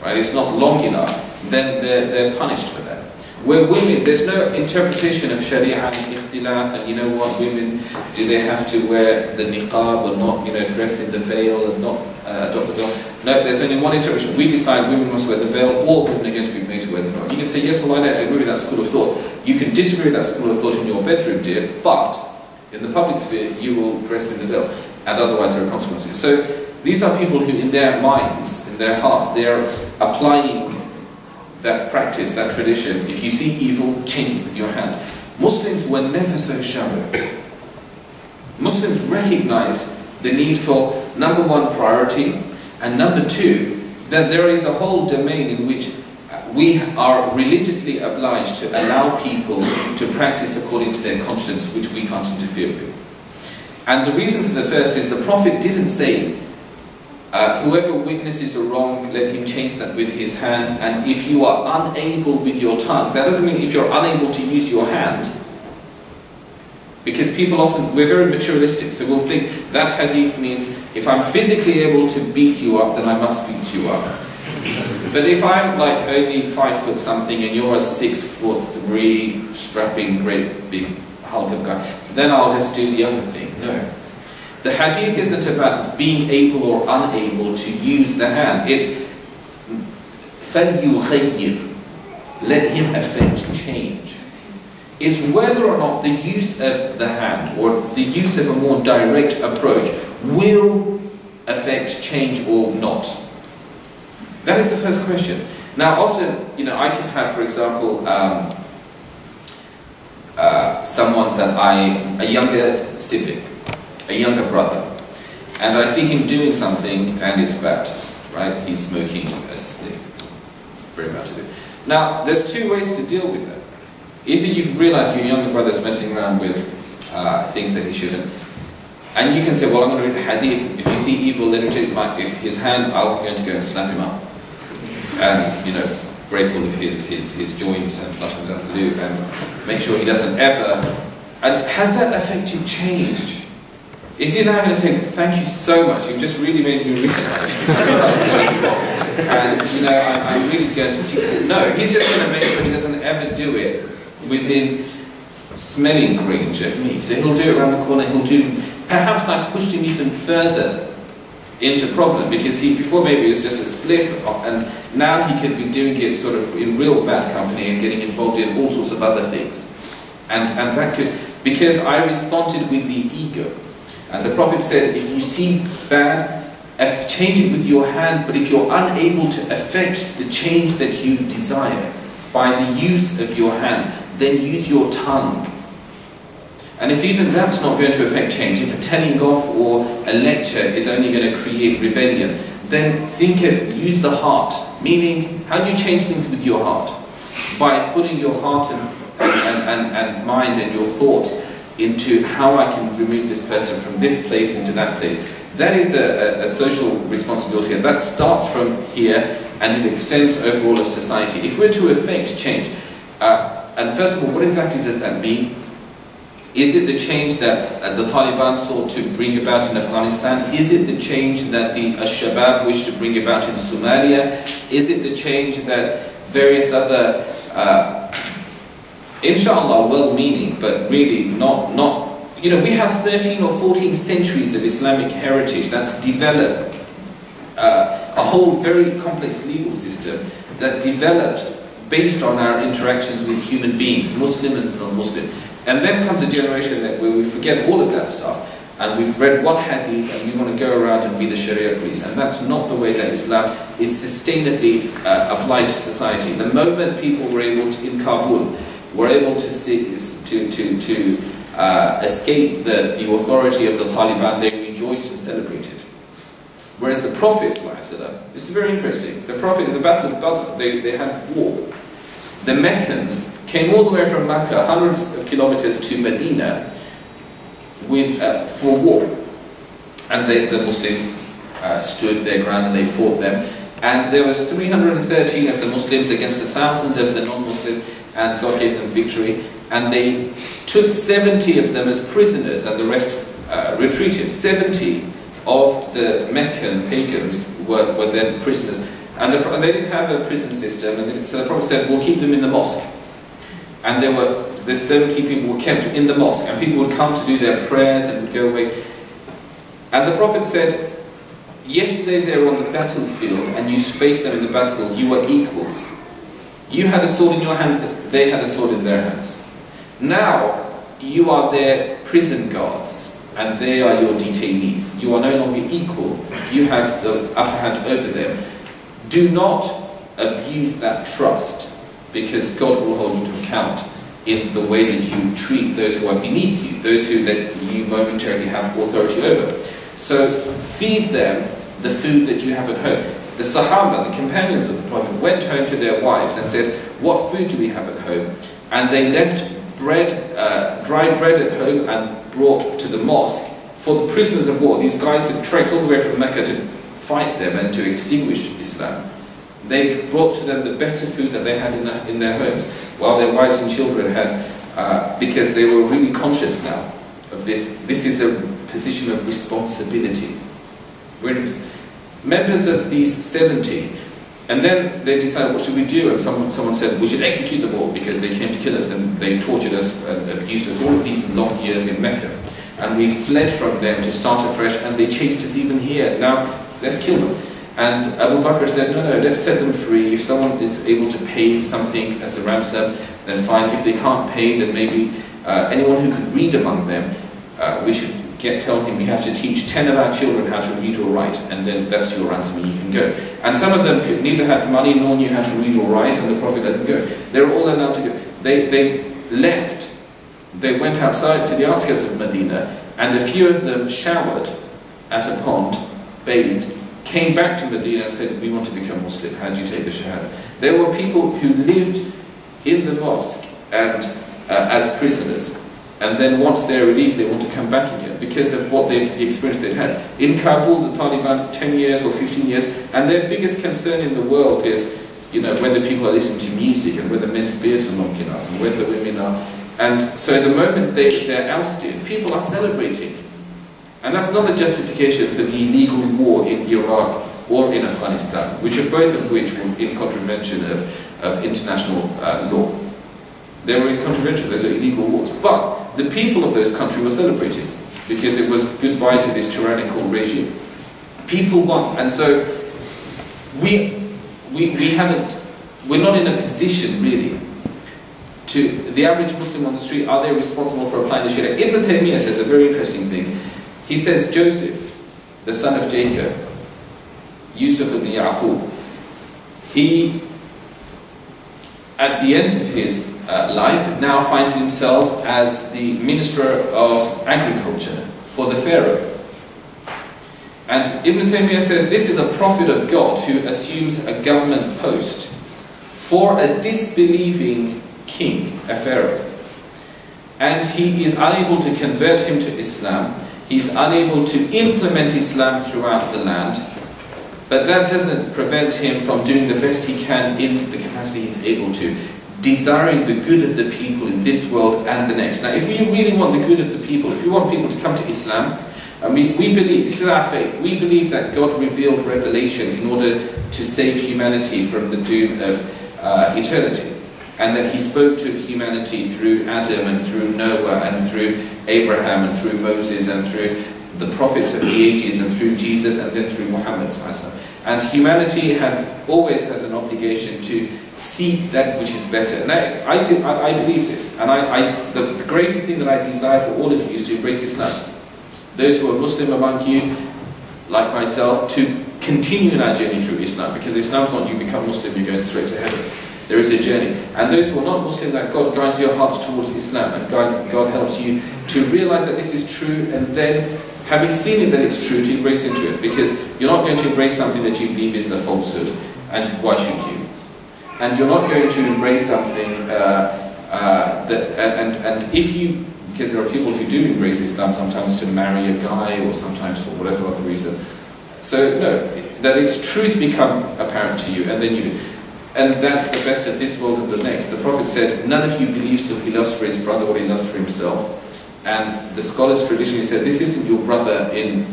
right, it's not long enough, then they're punished for that. Where women, there's no interpretation of Sharia and ikhtilaf, and you know what, women, do they have to wear the niqab or not, you know, dress in the veil and not adopt the veil? No, there's only one interpretation. We decide women must wear the veil, or women are going to be made to wear the veil. You can say, yes, well, I don't agree with that school of thought. You can disagree with that school of thought in your bedroom, dear, but in the public sphere, you will dress in the veil, and otherwise there are consequences. So these are people who, in their minds, in their hearts, they're applying that practice, that tradition. If you see evil, change it with your hand. Muslims were never so shallow. Muslims recognized the need for, number one, priority, and number two, that there is a whole domain in which we are religiously obliged to allow people to practice according to their conscience, which we can't interfere with. And the reason for the verse is the Prophet didn't say, whoever witnesses a wrong, let him change that with his hand, and if you are unable with your tongue, that doesn't mean if you're unable to use your hand, because people often, we're very materialistic, so we'll think that hadith means if I'm physically able to beat you up, then I must beat you up. But if I'm like only 5 foot something and you're a 6'3" strapping great big hulk of guy, then I'll just do the other thing. No. The hadith isn't about being able or unable to use the hand. It's فَلْيُغَيِّرْ. Let him affect change. It's whether or not the use of the hand or the use of a more direct approach will affect change or not. That is the first question. Now often, you know, I could have, for example, someone that a younger sibling, a younger brother, and I see him doing something and it's bad, right? He's smoking a spliff. It's very bad to do. Now, there's two ways to deal with that. Either you've realized your younger brother's messing around with things that he shouldn't, and you can say, well, I'm going to read the hadith. If you see evil, let him take his hand, I'm going to go and slap him up. And, you know, break all of his joints and flush him down the loo and make sure he doesn't ever... And has that affected change? Is he now going to say, thank you so much, you've just really made me realize and, you know, I'm really going to keep... No, he's just going to make sure he doesn't ever do it within smelling range of me. So he'll do it around the corner, he'll do... Perhaps I've pushed him even further into problem, because before maybe it was just a spliff, and now he could be doing it sort of in real bad company and getting involved in all sorts of other things. And that could... Because I responded with the ego. And the Prophet said, if you see bad, change it with your hand, but if you're unable to affect the change that you desire by the use of your hand, then use your tongue. And if even that's not going to affect change, if a telling off or a lecture is only going to create rebellion, then use the heart. Meaning, how do you change things with your heart? By putting your heart and and mind and your thoughts into how I can remove this person from this place into that place. That is a social responsibility, and that starts from here and it extends over all of society. If we're to effect change, and first of all, what exactly does that mean? Is it the change that the Taliban sought to bring about in Afghanistan? Is it the change that the Shabab wished to bring about in Somalia? Is it the change that various other, inshallah, well-meaning, but really not, you know, we have 13 or 14 centuries of Islamic heritage that's developed a whole very complex legal system that developed based on our interactions with human beings, Muslim and non-Muslim. And then comes a generation where we forget all of that stuff, and we've read one hadith and we want to go around and be the Sharia police, and that's not the way that Islam is sustainably applied to society. The moment people were able to, in Kabul, were able to escape the authority of the Taliban, they rejoiced and celebrated. Whereas the Prophet, this is very interesting, the Prophet in the Battle of Badr, they had war. The Meccans came all the way from Mecca, hundreds of kilometers to Medina for war. And the Muslims stood their ground and they fought them. And there was 313 of the Muslims against 1,000 of the non-Muslims, and God gave them victory. And they took 70 of them as prisoners, and the rest retreated. 70 of the Meccan pagans were then prisoners. And they didn't have a prison system, and so the Prophet said, we'll keep them in the mosque. And the 70 people were kept in the mosque, and people would come to do their prayers and would go away. And the Prophet said, yesterday they were on the battlefield and you faced them in the battlefield, you were equals. You had a sword in your hand, they had a sword in their hands. Now you are their prison guards and they are your detainees. You are no longer equal, you have the upper hand over them. Do not abuse that trust, because God will hold you to account in the way that you treat those who are beneath you, those that you momentarily have authority over. So feed them the food that you have at home. The Sahaba, the companions of the Prophet, went home to their wives and said, what food do we have at home? And they left bread, dried bread at home and brought to the mosque for the prisoners of war. These guys had trekked all the way from Mecca to fight them and to extinguish Islam. They brought to them the better food that they had in their homes, while their wives and children had, because they were really conscious now of this. This is a position of responsibility. We're members of these 70, and then they decided, what should we do? And someone said, we should execute them all because they came to kill us, and they tortured us and abused us all of these long years in Mecca. And we fled from them to start afresh, and they chased us even here. Now, let's kill them. And Abu Bakr said, no, let's set them free. If someone is able to pay something as a ransom, then fine. If they can't pay, then maybe anyone who could read among them, we should tell him we have to teach 10 of our children how to read or write, and then that's your ransom and you can go. And some of them neither had the money nor knew how to read or write, and the Prophet let them go. They were all allowed to go. They left. They went outside to the outskirts of Medina, and a few of them showered at a pond, bathed, came back to Medina and said, we want to become Muslim, how do you take the Shahada? There were people who lived in the mosque and as prisoners, and then once they're released they want to come back again because of the experience they'd had. In Kabul, the Taliban, 10 years or 15 years, and their biggest concern in the world is, you know, whether people are listening to music and whether men's beards are long enough and whether women are. And so the moment they're ousted, people are celebrating. And that's not a justification for the illegal war in Iraq or in Afghanistan, which are both of which were in contravention of international law. They were in contravention, those are illegal wars. But the people of those countries were celebrating because it was goodbye to this tyrannical regime. People want, and so we're not in a position really to, the average Muslim on the street, are they responsible for applying the Sharia? Ibn Taymiyyah says a very interesting thing. He says Joseph, the son of Jacob, Yusuf ibn Yaqub, he, at the end of his life, now finds himself as the Minister of Agriculture for the Pharaoh. And Ibn Taymiyyah says this is a prophet of God who assumes a government post for a disbelieving king, a Pharaoh. and he is unable to convert him to Islam. He's unable to implement Islam throughout the land, but that doesn't prevent him from doing the best he can in the capacity he's able to, desiring the good of the people in this world and the next. Now, if we really want the good of the people, if we want people to come to Islam, and we believe, this is our faith, we believe that God revealed revelation in order to save humanity from the doom of eternity, and that he spoke to humanity through Adam and through Noah and through Abraham and through Moses and through the prophets of the ages and through Jesus and then through Muhammad. And humanity always has an obligation to seek that which is better. And I believe this. And the greatest thing that I desire for all of you is to embrace Islam. Those who are Muslim among you, like myself, to continue in our journey through Islam, because Islam is not you become Muslim, you're going straight to heaven. There is a journey. And those who are not Muslim, that God guides your hearts towards Islam, and God helps you to realize that this is true, and then, having seen it that it's true, to embrace into it. Because you're not going to embrace something that you believe is a falsehood, and why should you? And you're not going to embrace something if you, because there are people who do embrace Islam sometimes to marry a guy, or sometimes for whatever other reason. So no, that its truth become apparent to you, and then you do. And that's the best of this world and the next. The Prophet said, none of you believes till he loves for his brother what he loves for himself. And the scholars traditionally said, this isn't your brother in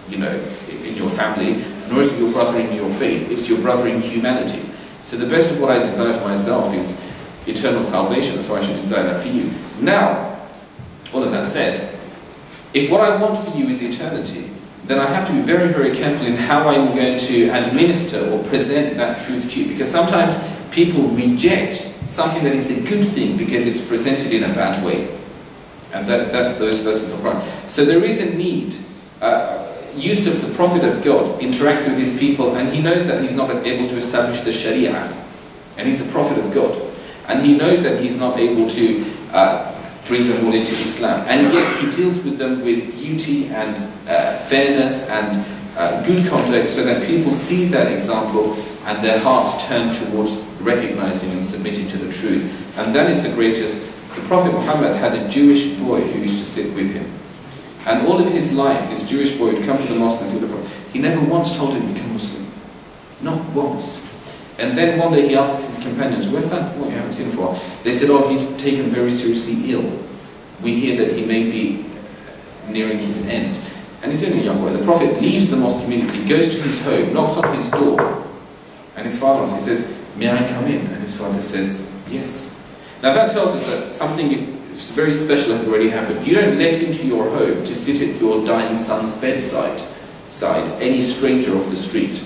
your family, nor is it your brother in your faith, it's your brother in humanity. So the best of what I desire for myself is eternal salvation, so I should desire that for you. Now, all of that said, if what I want for you is eternity, then I have to be very, very careful in how I'm going to administer or present that truth to you. Because sometimes people reject something that is a good thing because it's presented in a bad way. And that's those verses of the Quran. So there is a need. Yusuf, the prophet of God, interacts with his people, and he knows that he's not able to establish the Sharia. And he's a prophet of God. And he knows that he's not able to bring them all into Islam. And yet he deals with them with beauty and fairness and good conduct, so that people see that example and their hearts turn towards recognizing and submitting to the truth. And that is the greatest. The Prophet Muhammad had a Jewish boy who used to sit with him. And all of his life, this Jewish boy would come to the mosque and sit with the Prophet. He never once told him to become Muslim. Not once. And then one day he asks his companions, where's that boy? You haven't seen him for a while. They said, oh, he's taken very seriously ill. We hear that he may be nearing his end. And he's only a young boy. The Prophet leaves the mosque immediately, goes to his home, knocks on his door. And his father asks, he says, may I come in? And his father says, yes. Now that tells us that something very special had already happened. You don't let into your home to sit at your dying son's bedside any stranger off the street.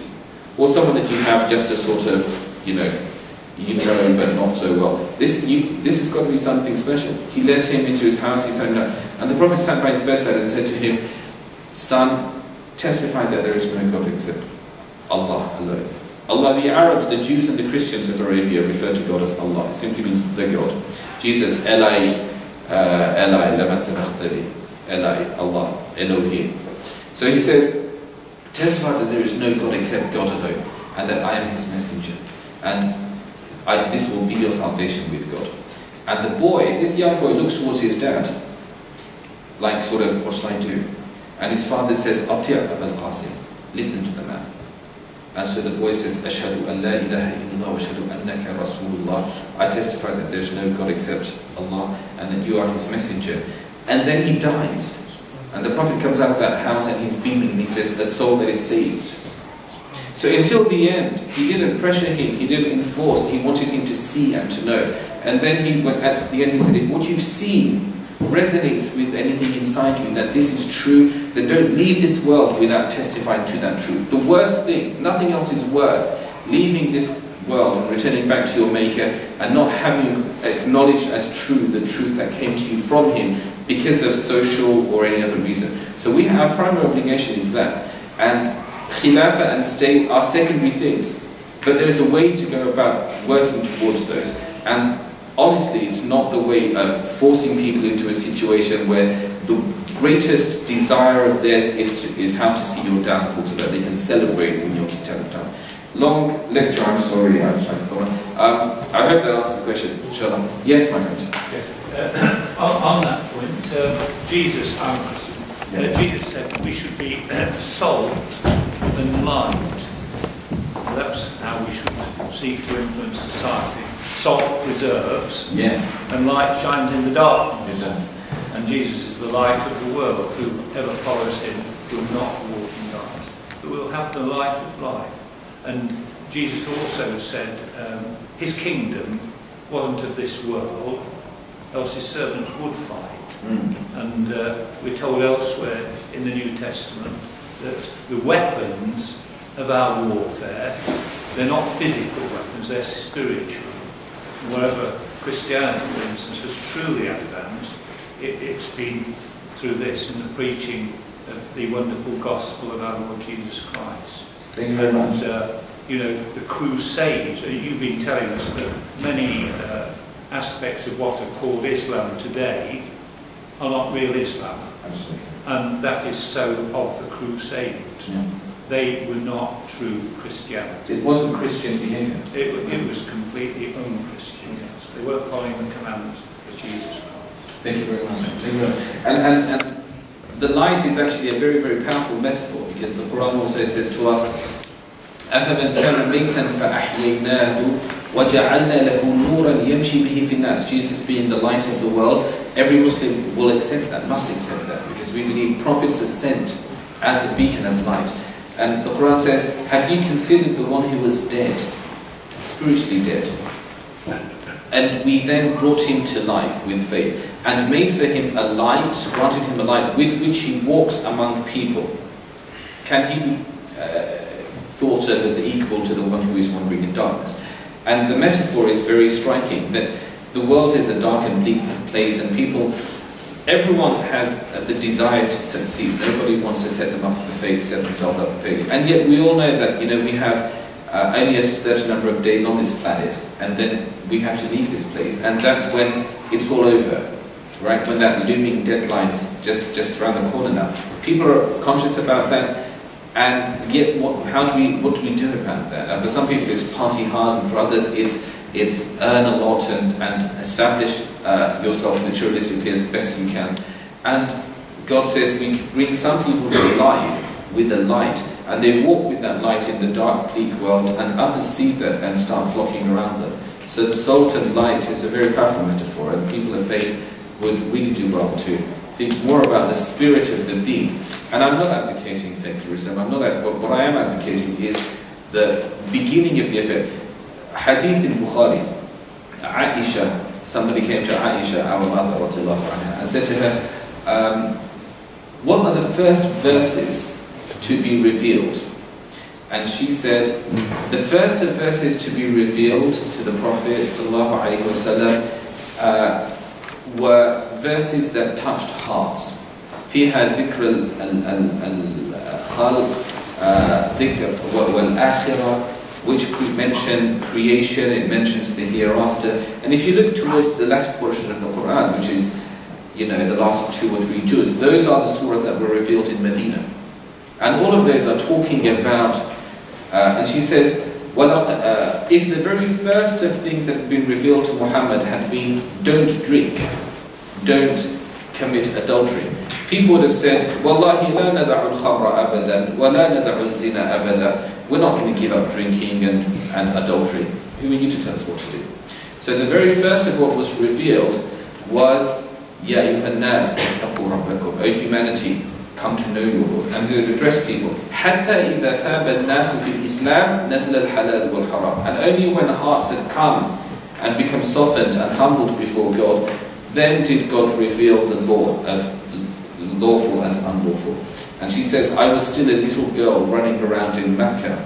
Or someone that you have just a sort of, you know, but not so well. This has got to be something special. He let him into his house, he sat down, and the Prophet sat by his bedside and said to him, son, testify that there is no God except Allah alone. Allah, the Arabs, the Jews and the Christians of Arabia refer to God as Allah. It simply means the God. Jesus, Elai, Elai, lama sabaqtani, Elai, Allah, Elohim. So he says, testify that there is no God except God alone, and that I am his messenger. And this will be your salvation with God. And the boy, this young boy, looks towards his dad, like sort of, what shall I do? And his father says, Ati' Abul Qasim, listen to the man. And so the boy says, Ashhadu an la ilaha illallah wa ashhadu annaka Rasulullah. I testify that there is no God except Allah, and that you are his messenger. And then he dies. And the Prophet comes out of that house and he's beaming and he says, a soul that is saved. So until the end, he didn't pressure him, he didn't enforce, he wanted him to see and to know. And then at the end he said, if what you've seen resonates with anything inside you, that this is true, then don't leave this world without testifying to that truth. The worst thing, nothing else is worth leaving this world and returning back to your Maker and not having acknowledged as true the truth that came to you from him because of social or any other reason. So our primary obligation is that. And khilafah and state are secondary things, but there is a way to go about working towards those. And honestly, it's not the way of forcing people into a situation where the greatest desire of theirs is how to see your downfall so that they can celebrate when you're kicked out of town. Long lecture, I'm sorry, I've forgotten. I hope that answers the question, inshallah. Yes, my friend. Yes. On that point, Jesus, Jesus said we should be salt and light. That's how we should seek to influence society. Salt preserves, Yes. and light shines in the darkness. It does. And Jesus is the light of the world. Whoever follows him will not walk in darkness, but will have the light of life. And Jesus also said his kingdom wasn't of this world, else his servants would fight. And we're told elsewhere in the New Testament that the weapons of our warfare, they're not physical weapons, they're spiritual. Wherever Christianity, for instance, has truly advanced, it's been through this and the preaching of the wonderful gospel of our Lord Jesus Christ. Thank you very much. You know, the crusades, you've been telling us that many aspects of what are called Islam today are not real Islam. Absolutely. And that is so of the crusades. Yeah. They were not true Christianity. It wasn't Christian behaviour. It was completely un-Christian, yes. They weren't following the commandments of Jesus Christ. Thank you very much. Thank you very much. And the light is actually a very, very powerful metaphor, because the Quran also says to us, أَفَمَنْ كَانَ مَيْتًا فَأَحْيَيْنَاهُ وَجَعَلْنَا لَهُ نُورًا يَمْشِي بِهِ فِي النَّاسِ. Jesus being the light of the world, every Muslim will accept that, must accept that, because we believe prophets are sent as the beacon of light. And the Quran says, have you considered the one who was dead, spiritually dead? And we then brought him to life with faith, and made for him a light, granted him a light with which he walks among people. Can he be thought of as equal to the one who is wandering in darkness? And the metaphor is very striking, that the world is a dark and bleak place, and everyone has the desire to succeed. Nobody wants to set themselves up for failure. And yet we all know that, we have only a certain number of days on this planet, and then we have to leave this place. And that's when it's all over, right? When that looming deadline's just around the corner now. People are conscious about that, and yet what do we do about that? And for some people it's party hard, and for others it's earn a lot and establish yourself materialistically as best you can. And God says we bring some people to life with a light, and they walk with that light in the dark, bleak world, and others see that and start flocking around them. So the salt and light is a very powerful metaphor, and people of faith would really do well to think more about the spirit of the deen. And I'm not advocating secularism. What I am advocating is the beginning of the affair. Hadith in Bukhari, Aisha, somebody came to Aisha, our mother, and said to her, what are the first verses to be revealed? And she said, the first of verses to be revealed to the Prophet ﷺ were verses that touched hearts. فيها ذكر الخلق ذكر والآخرة, which mention creation, it mentions the hereafter. And if you look towards the latter portion of the Quran, which is, the last 2 or 3 juz, those are the surahs that were revealed in Medina. And all of those are talking about, and she says, if the very first of things that had been revealed to Muhammad had been, don't drink, don't commit adultery, people would have said, Wallahi la nada'u al-khamra abadan, wa la nada'u al-zina abada. We're not going to give up drinking and adultery. We need to tell us what to do. So the very first of what was revealed was, Ya ayyuhan nas, ittaqu rabbakum, O humanity, come to know your Lord. And to address people, حَتَّى إِذَا ثَابَ النَّاسُ فِي الْإِسْلَامِ نَزْلَ الْحَلَالُ وَالْحَرَامُ. And only when hearts had come and become softened and humbled before God, then did God reveal the law of lawful and unlawful. And she says, I was still a little girl running around in Mecca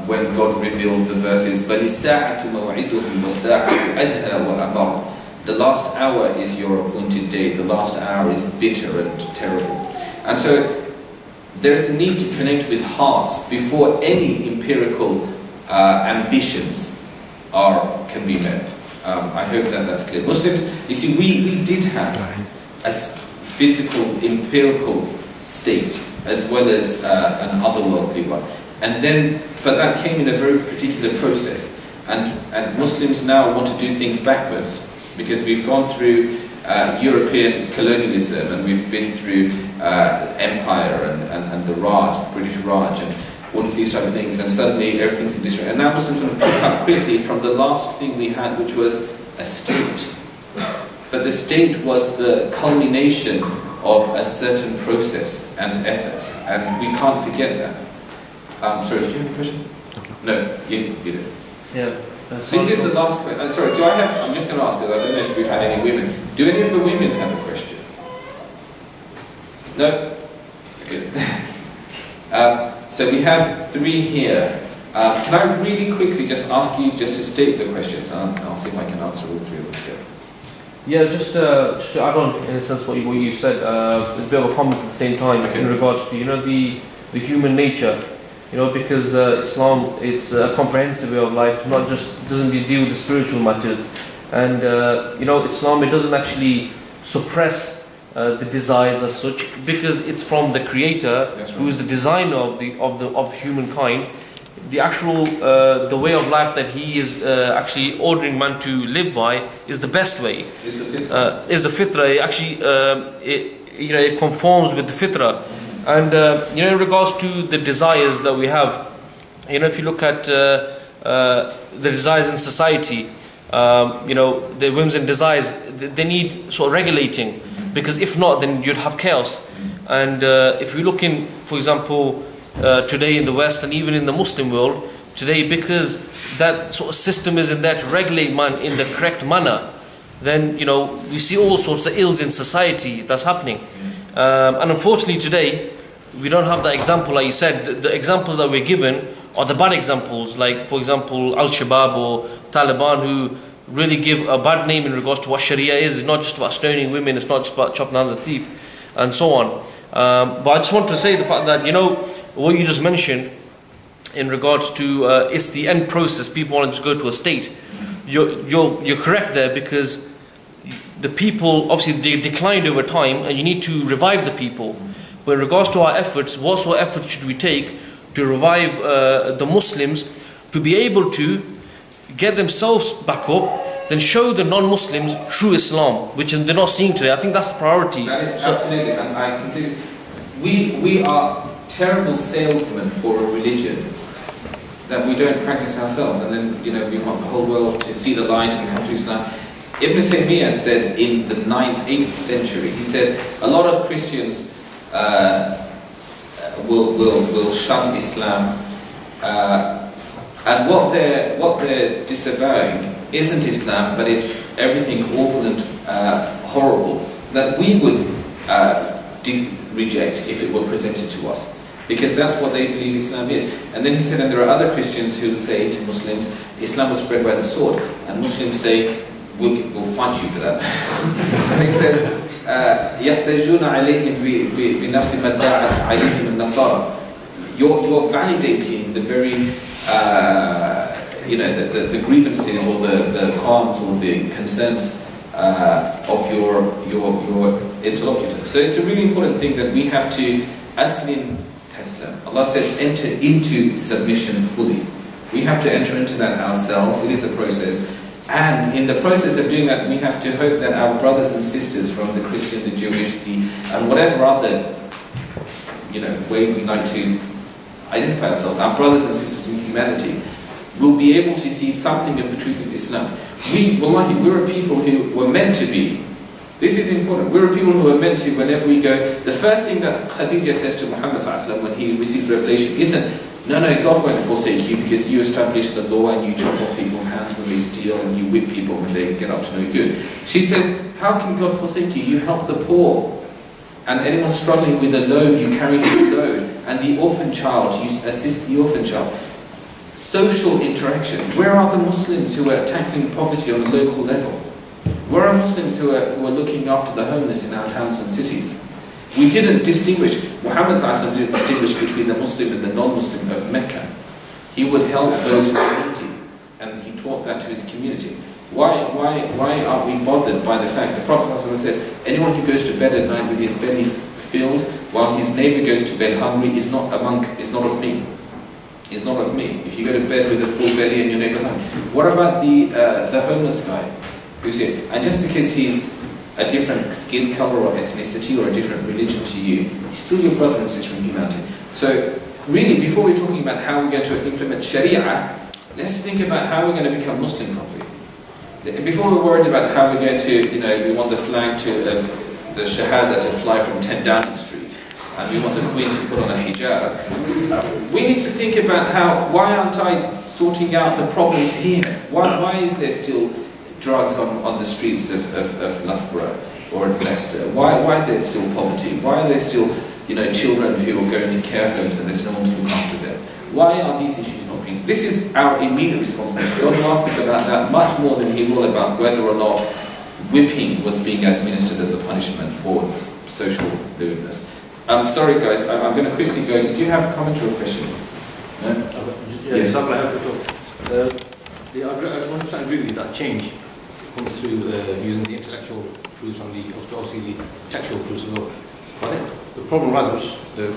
when God revealed the verses, بَلِ السَّاعَةُ مَوْعِدُهُمْ وَالسَّاعَةُ أَدْهَى وَأَمَرُ. The last hour is your appointed day. The last hour is bitter and terrible. And so there is a need to connect with hearts before any empirical ambitions can be met. I hope that that's clear. Muslims, you see, we did have a physical, empirical state as well as an otherworldly one. But that came in a very particular process. And Muslims now want to do things backwards. because we've gone through European colonialism, and we've been through empire and the Raj, British Raj, and all of these type of things, and suddenly everything's in disarray. And now Muslims want to pick up quickly from the last thing we had, which was a state. But the state was the culmination of a certain process and efforts, and we can't forget that. Sorry, did you have a question? No, you did. Yeah. This is the last question. Sorry, do I have, I'm just going to ask, because I don't know if we've had any women. Do any of the women have a question? No? Good. So we have 3 here. Can I really quickly just ask you just to state the questions, and I'll see if I can answer all 3 of them together. Yeah, just to add on, in a sense, what you said, a bit of a comment at the same time, Okay. in regards to, the human nature, because Islam, it's a comprehensive way of life, not just, doesn't deal with the spiritual matters, and Islam, it doesn't actually suppress the desires as such, because it's from the Creator, That's right. who is the designer of humankind. The actual the way of life that He is actually ordering man to live by is the best way. Is the fitrah. It actually it conforms with the fitrah. And in regards to the desires that we have, if you look at the desires in society, the whims and desires, they need sort of regulating, because if not, then you'd have chaos. And if we look in, for example, today in the West and even in the Muslim world today, because that sort of system isn't there to regulate man in the correct manner, then we see all sorts of ills in society that's happening. And unfortunately today we don't have that example. Like you said, the examples that we're given are the bad examples, like for example Al-Shabaab or Taliban, who really give a bad name in regards to what Sharia is. It's not just about stoning women, it's not just about chopping hands of thief and so on. But I just want to say the fact that what you just mentioned in regards to it's the end process, people want to go to a state. You're correct there, because the people obviously they declined over time, and you need to revive the people. But in regards to our efforts, what sort of efforts should we take to revive the Muslims to be able to get themselves back up, then show the non-Muslims true Islam, which they're not seeing today? I think that's the priority. That is absolutely, and I completely. We are terrible salesmen for a religion that we don't practice ourselves, and then we want the whole world to see the light and come to Islam. Ibn Taymiyyah said in the 9th, 8th century, he said a lot of Christians will shun Islam, and what they're disavowing isn't Islam, but it's everything awful and horrible that we would reject if it were presented to us, because that's what they believe Islam is. And then he said, and there are other Christians who say to Muslims, Islam was spread by the sword, and Muslims say, we'll fight you for that. And he says, يَحْتَجُونَ عَلَيْهِمْ بِنَفْسِ مَا دَّعَتْ عَلَيْهِمْ النَّصَارَى. You're validating the very the grievances or the qualms or the concerns of your interlocutor. So it's a really important thing that we have to aslim taslam. Allah says enter into submission fully. We have to enter into that ourselves. It is a process, and in the process of doing that, we have to hope that our brothers and sisters from the Christian, the Jewish, and whatever other way we like to identify ourselves, our brothers and sisters in humanity, will be able to see something of the truth of Islam. We're a people who were meant to be. This is important. We're a people who are meant to, whenever we go, the first thing that Khadija says to Muhammad when he receives revelation isn't, no, God won't forsake you because you establish the law and you chop off people's hands when they steal and you whip people when they get up to no good. She says, how can God forsake you? You help the poor. And anyone struggling with a load, you carry his load. And the orphan child, you assist the orphan child. Social interaction. Where are the Muslims who are tackling poverty on a local level? Where are Muslims who are looking after the homeless in our towns and cities? We didn't distinguish, Muhammad didn't distinguish between the Muslim and the non-Muslim of Mecca. He would help those who were needy, and he taught that to his community. Why are we bothered by the fact the Prophet said, anyone who goes to bed at night with his belly filled while his neighbour goes to bed hungry is not a monk, is not of me. Is not of me. If you go to bed with a full belly and your neighbour's hungry. What about the homeless guy You see, and just because he's a different skin color or ethnicity or a different religion to you, he's still your brother and sister in humanity. So really, before we're talking about how we're going to implement Sharia, let's think about how we're going to become Muslim properly. Before we're worried about how we're going to, we want the flag to, the Shahada to fly from 10 Downing Street, and we want the Queen to put on a hijab, we need to think about why aren't I sorting out the problems here? Why is there still drugs on the streets of Loughborough or at Leicester? Why are there still poverty? Why are there still, children who are going to care homes and there's no one to look after them? Why are these issues not being... This is our immediate responsibility. God will ask us about that much more than he will about whether or not whipping was being administered as a punishment for social lewdness. I'm sorry guys, I'm going to quickly go. Did you have a comment or a question? No? Yes, I have to talk. I 100% agree with you that change comes through using the intellectual proofs and obviously the textual proofs as well. I think the problem arises, which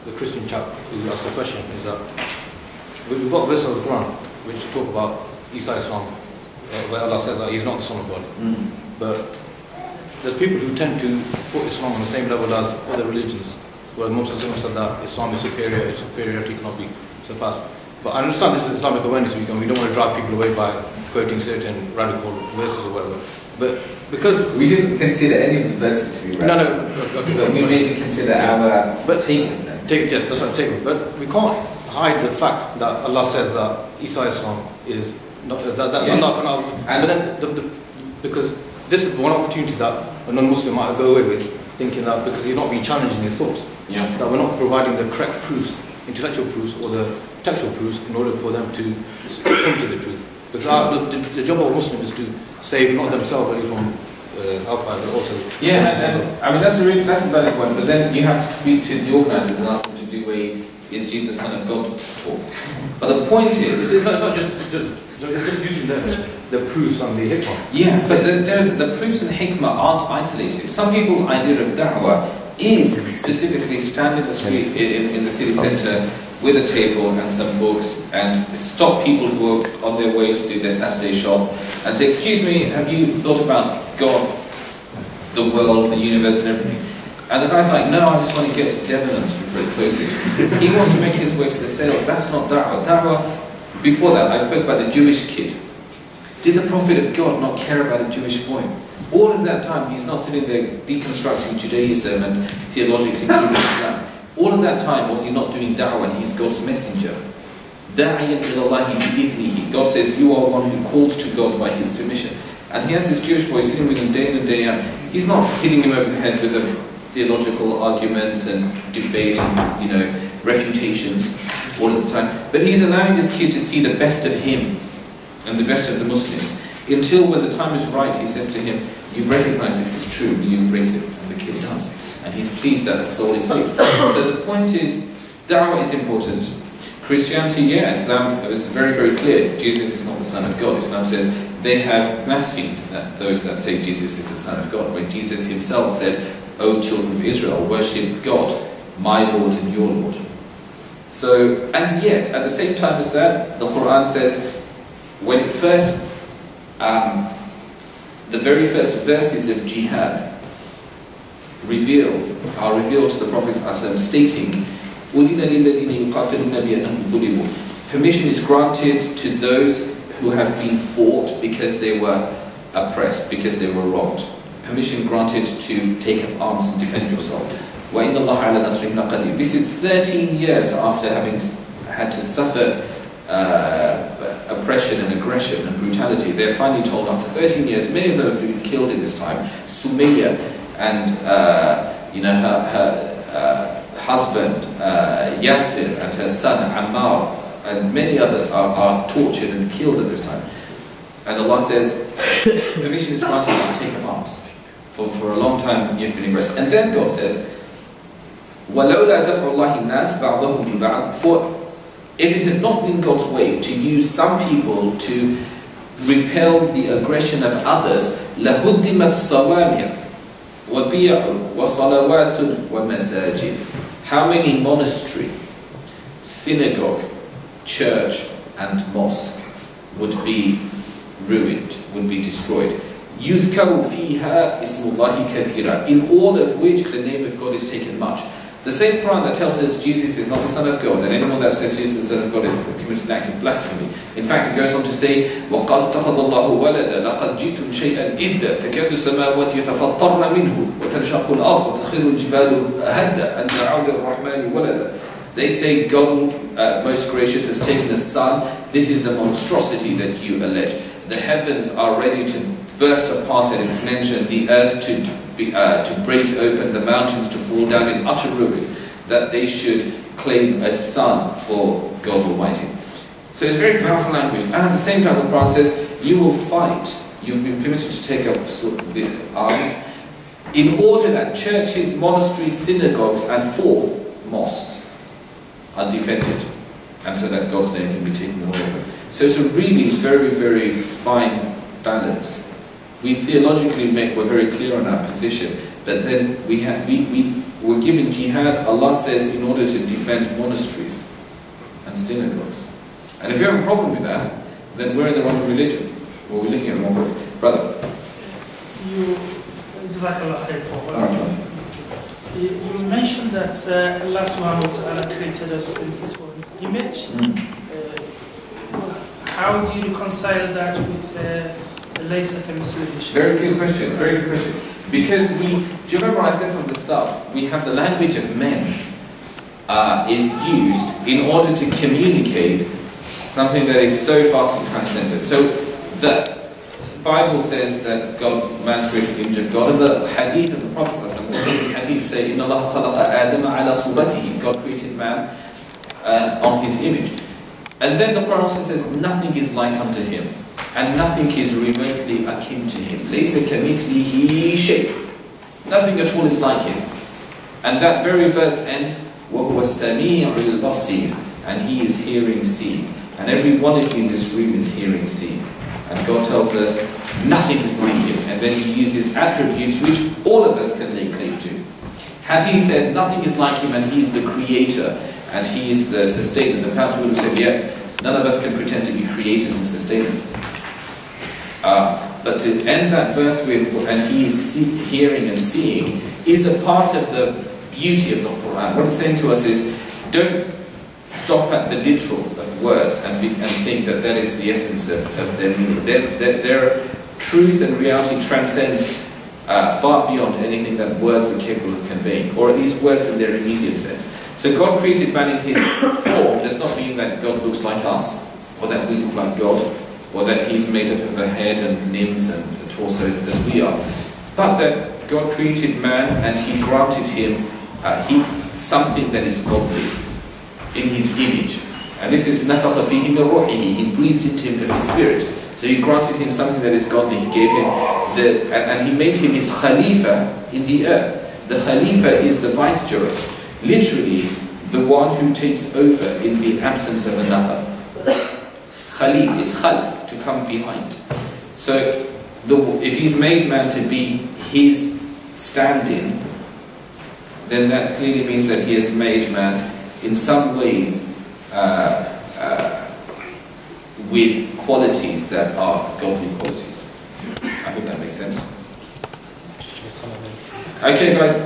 the Christian chap who asked the question, is that we've got verses of the Quran which talk about Isa Islam, where Allah says that he's not the son of God. But there's people who tend to put Islam on the same level as other religions, where Muslims said that Islam is superior, its superiority cannot be surpassed. But I understand this is Islamic Awareness Week and we don't want to drive people away by quoting certain radical verses or whatever. But because... We didn't consider any of the verses to be radical. Okay, but we maybe consider our take of them. That's what I'm taking. But we can't hide the fact that Allah says that Isa Islam is not... Yes. But then because this is one opportunity that a non-Muslim might go away with, thinking that because he's not being challenged in his thoughts, that we're not providing the correct proofs, intellectual proofs or the textual proofs in order for them to come to the truth. Because the job of a Muslim is to save not themselves only from hellfire, but also... Yeah, and I mean that's a valid point, but then you have to speak to the organisers and ask them to do a is Jesus Son of God talk. But the point is... It's not just using the proofs and the hikmah. Yeah, but the proofs and hikmah aren't isolated. Some people's idea of da'wah is specifically stand in the streets in the city centre with a table and some books and stop people who are on their way to do their Saturday shop and say, excuse me, have you thought about God, the world, the universe and everything? And the guy's like, no, I just want to get to Debenhams before it closes. He wants to make his way to the sales. That's not da'wah. Da'wah, before that, I spoke about the Jewish kid. Did the Prophet of God not care about a Jewish boy? All of that time, he's not sitting there deconstructing Judaism and theologically proving Islam. All of that time, was he not doing da'wah and he's God's messenger? دَاعِيًا إِلَى اللَّهِ بِإِذْنِهِ. God says, you are one who calls to God by his permission. And he has this Jewish boy sitting with him day in and day out. He's not hitting him over the head with theological arguments and debate and, refutations all of the time. But he's allowing this kid to see the best of him and the best of the Muslims. Until when the time is right, he says to him, you've recognized this is true, will you embrace it? And the kid does. And he's pleased that the soul is saved. So the point is, da'wah is important. Christianity, yeah, Islam is very, very clear. Jesus is not the Son of God. Islam says they have blasphemed those that say Jesus is the Son of God, when Jesus himself said, O children of Israel, worship God, my Lord and your Lord. So, and yet, at the same time as that, the Quran says, when it first, the very first verses of jihad are revealed to the Prophet ﷺ, stating, permission is granted to those who have been fought because they were oppressed, because they were wronged. Permission granted to take up arms and defend yourself. This is 13 years after having had to suffer oppression and aggression and brutality. They're finally told after 13 years, many of them have been killed in this time. Sumayya and her husband Yasir and her son Ammar and many others are tortured and killed at this time. And Allah says, permission is granted to take up arms. For a long time you've been aggressive. And then God says, وَلَوْلَا دَفْعُ اللَّهِ النَّاسِ بَعْضَهُمْ بِبَعْضٍ. For if it had not been God's way to use some people to repel the aggression of others, لَهُدِّمَتْ صَوَامِعُ وَبِيَعُ وَصَلَوَاتٌ وَمَسَاجِدٌ. How many monastery, synagogue, church and mosque would be ruined, would be destroyed? يذكر فيها اسم الله كثيرا, in all of which the name of God is taken much. The same Quran that tells us Jesus is not the Son of God, and anyone that says Jesus is the Son of God is committed an act of blasphemy. In fact, it goes on to say, وَقَالْ اتَّخَذَ اللَّهُ وَلَدًا لَقَدْ جِئْتُمْ شَيْئًا إِدًّا تَكَادُ السَّمَاوَاتُ يَتَفَطَّرْنَ مِنْهُ وَتَنشَقُّ الْأَرْضُ وَتَخِرُّ الْجِبَالُ هَدًّا أَنْ دَعَوْا لِلرَّحْمَنِ وَلَدًا. They say God, most gracious, has taken a son. This is a monstrosity that you allege. The heavens are ready to burst apart, and it's mentioned the earth to break open, the mountains to fall down in utter ruin, that they should claim a son for God Almighty. So it's very powerful language. And at the same time, the Quran says, you will fight. You've been permitted to take up the arms in order that churches, monasteries, synagogues, and mosques are defended, and so that God's name can be taken away from. So it's a really very, very fine balance. We theologically we're very clear on our position, but then we're given jihad, Allah says, in order to defend monasteries and synagogues. And if you have a problem with that, then we're in the wrong religion, or we're looking at the wrong book. Brother. You mentioned that Allah subhanahu wa ta'ala created us in His own image. How do you reconcile that with Laysa Kamislihi? Very good question, very good question. Because do you remember I said from the start, we have the language of men is used in order to communicate something that is so vast and transcendent. So the Bible says that man's created the image of God, and the hadith of the Prophet hadith say, Inna Allah khalaqa Adama ala suratihi. God created man on his image. And then the Quran also says, nothing is like unto him, and nothing is remotely akin to him. Laysa kamithlihi shay. Nothing at all is like him. And that very verse ends, وَهُوَ السَّمِيعُ الْبَصِيرُ, and he is hearing, seeing. And every one of you in this room is hearing, seeing. And God tells us, nothing is like him. And then he uses attributes which all of us can lay claim to. Had he said, nothing is like him, and he is the creator, and he is the sustainer, the Prophet would have said, yeah, none of us can pretend to be creators and sustainers. But to end that verse with, and he is hearing and seeing, is a part of the beauty of the Quran. What it's saying to us is, don't stop at the literal of words and think that that is the essence of their meaning. Their truth and reality transcends far beyond anything that words are capable of conveying, or at least words in their immediate sense. So God created man in his form does not mean that God looks like us, or that we look like God, or that he's made up of a head and limbs and a torso as we are. But that God created man and he granted him something that is godly in his image. And this is نَفَخَ فِيهِ مِنْ رُوحِهِ. He breathed into him of his spirit. So he granted him something that is godly. He gave him and he made him his Khalifa in the earth. The Khalifa is the vicegerent. Literally, the one who takes over in the absence of another. Khalif is khalf, to come behind. So, if he's made man to be his stand-in, then that clearly means that he has made man in some ways with qualities that are godly qualities. I hope that makes sense. Okay guys,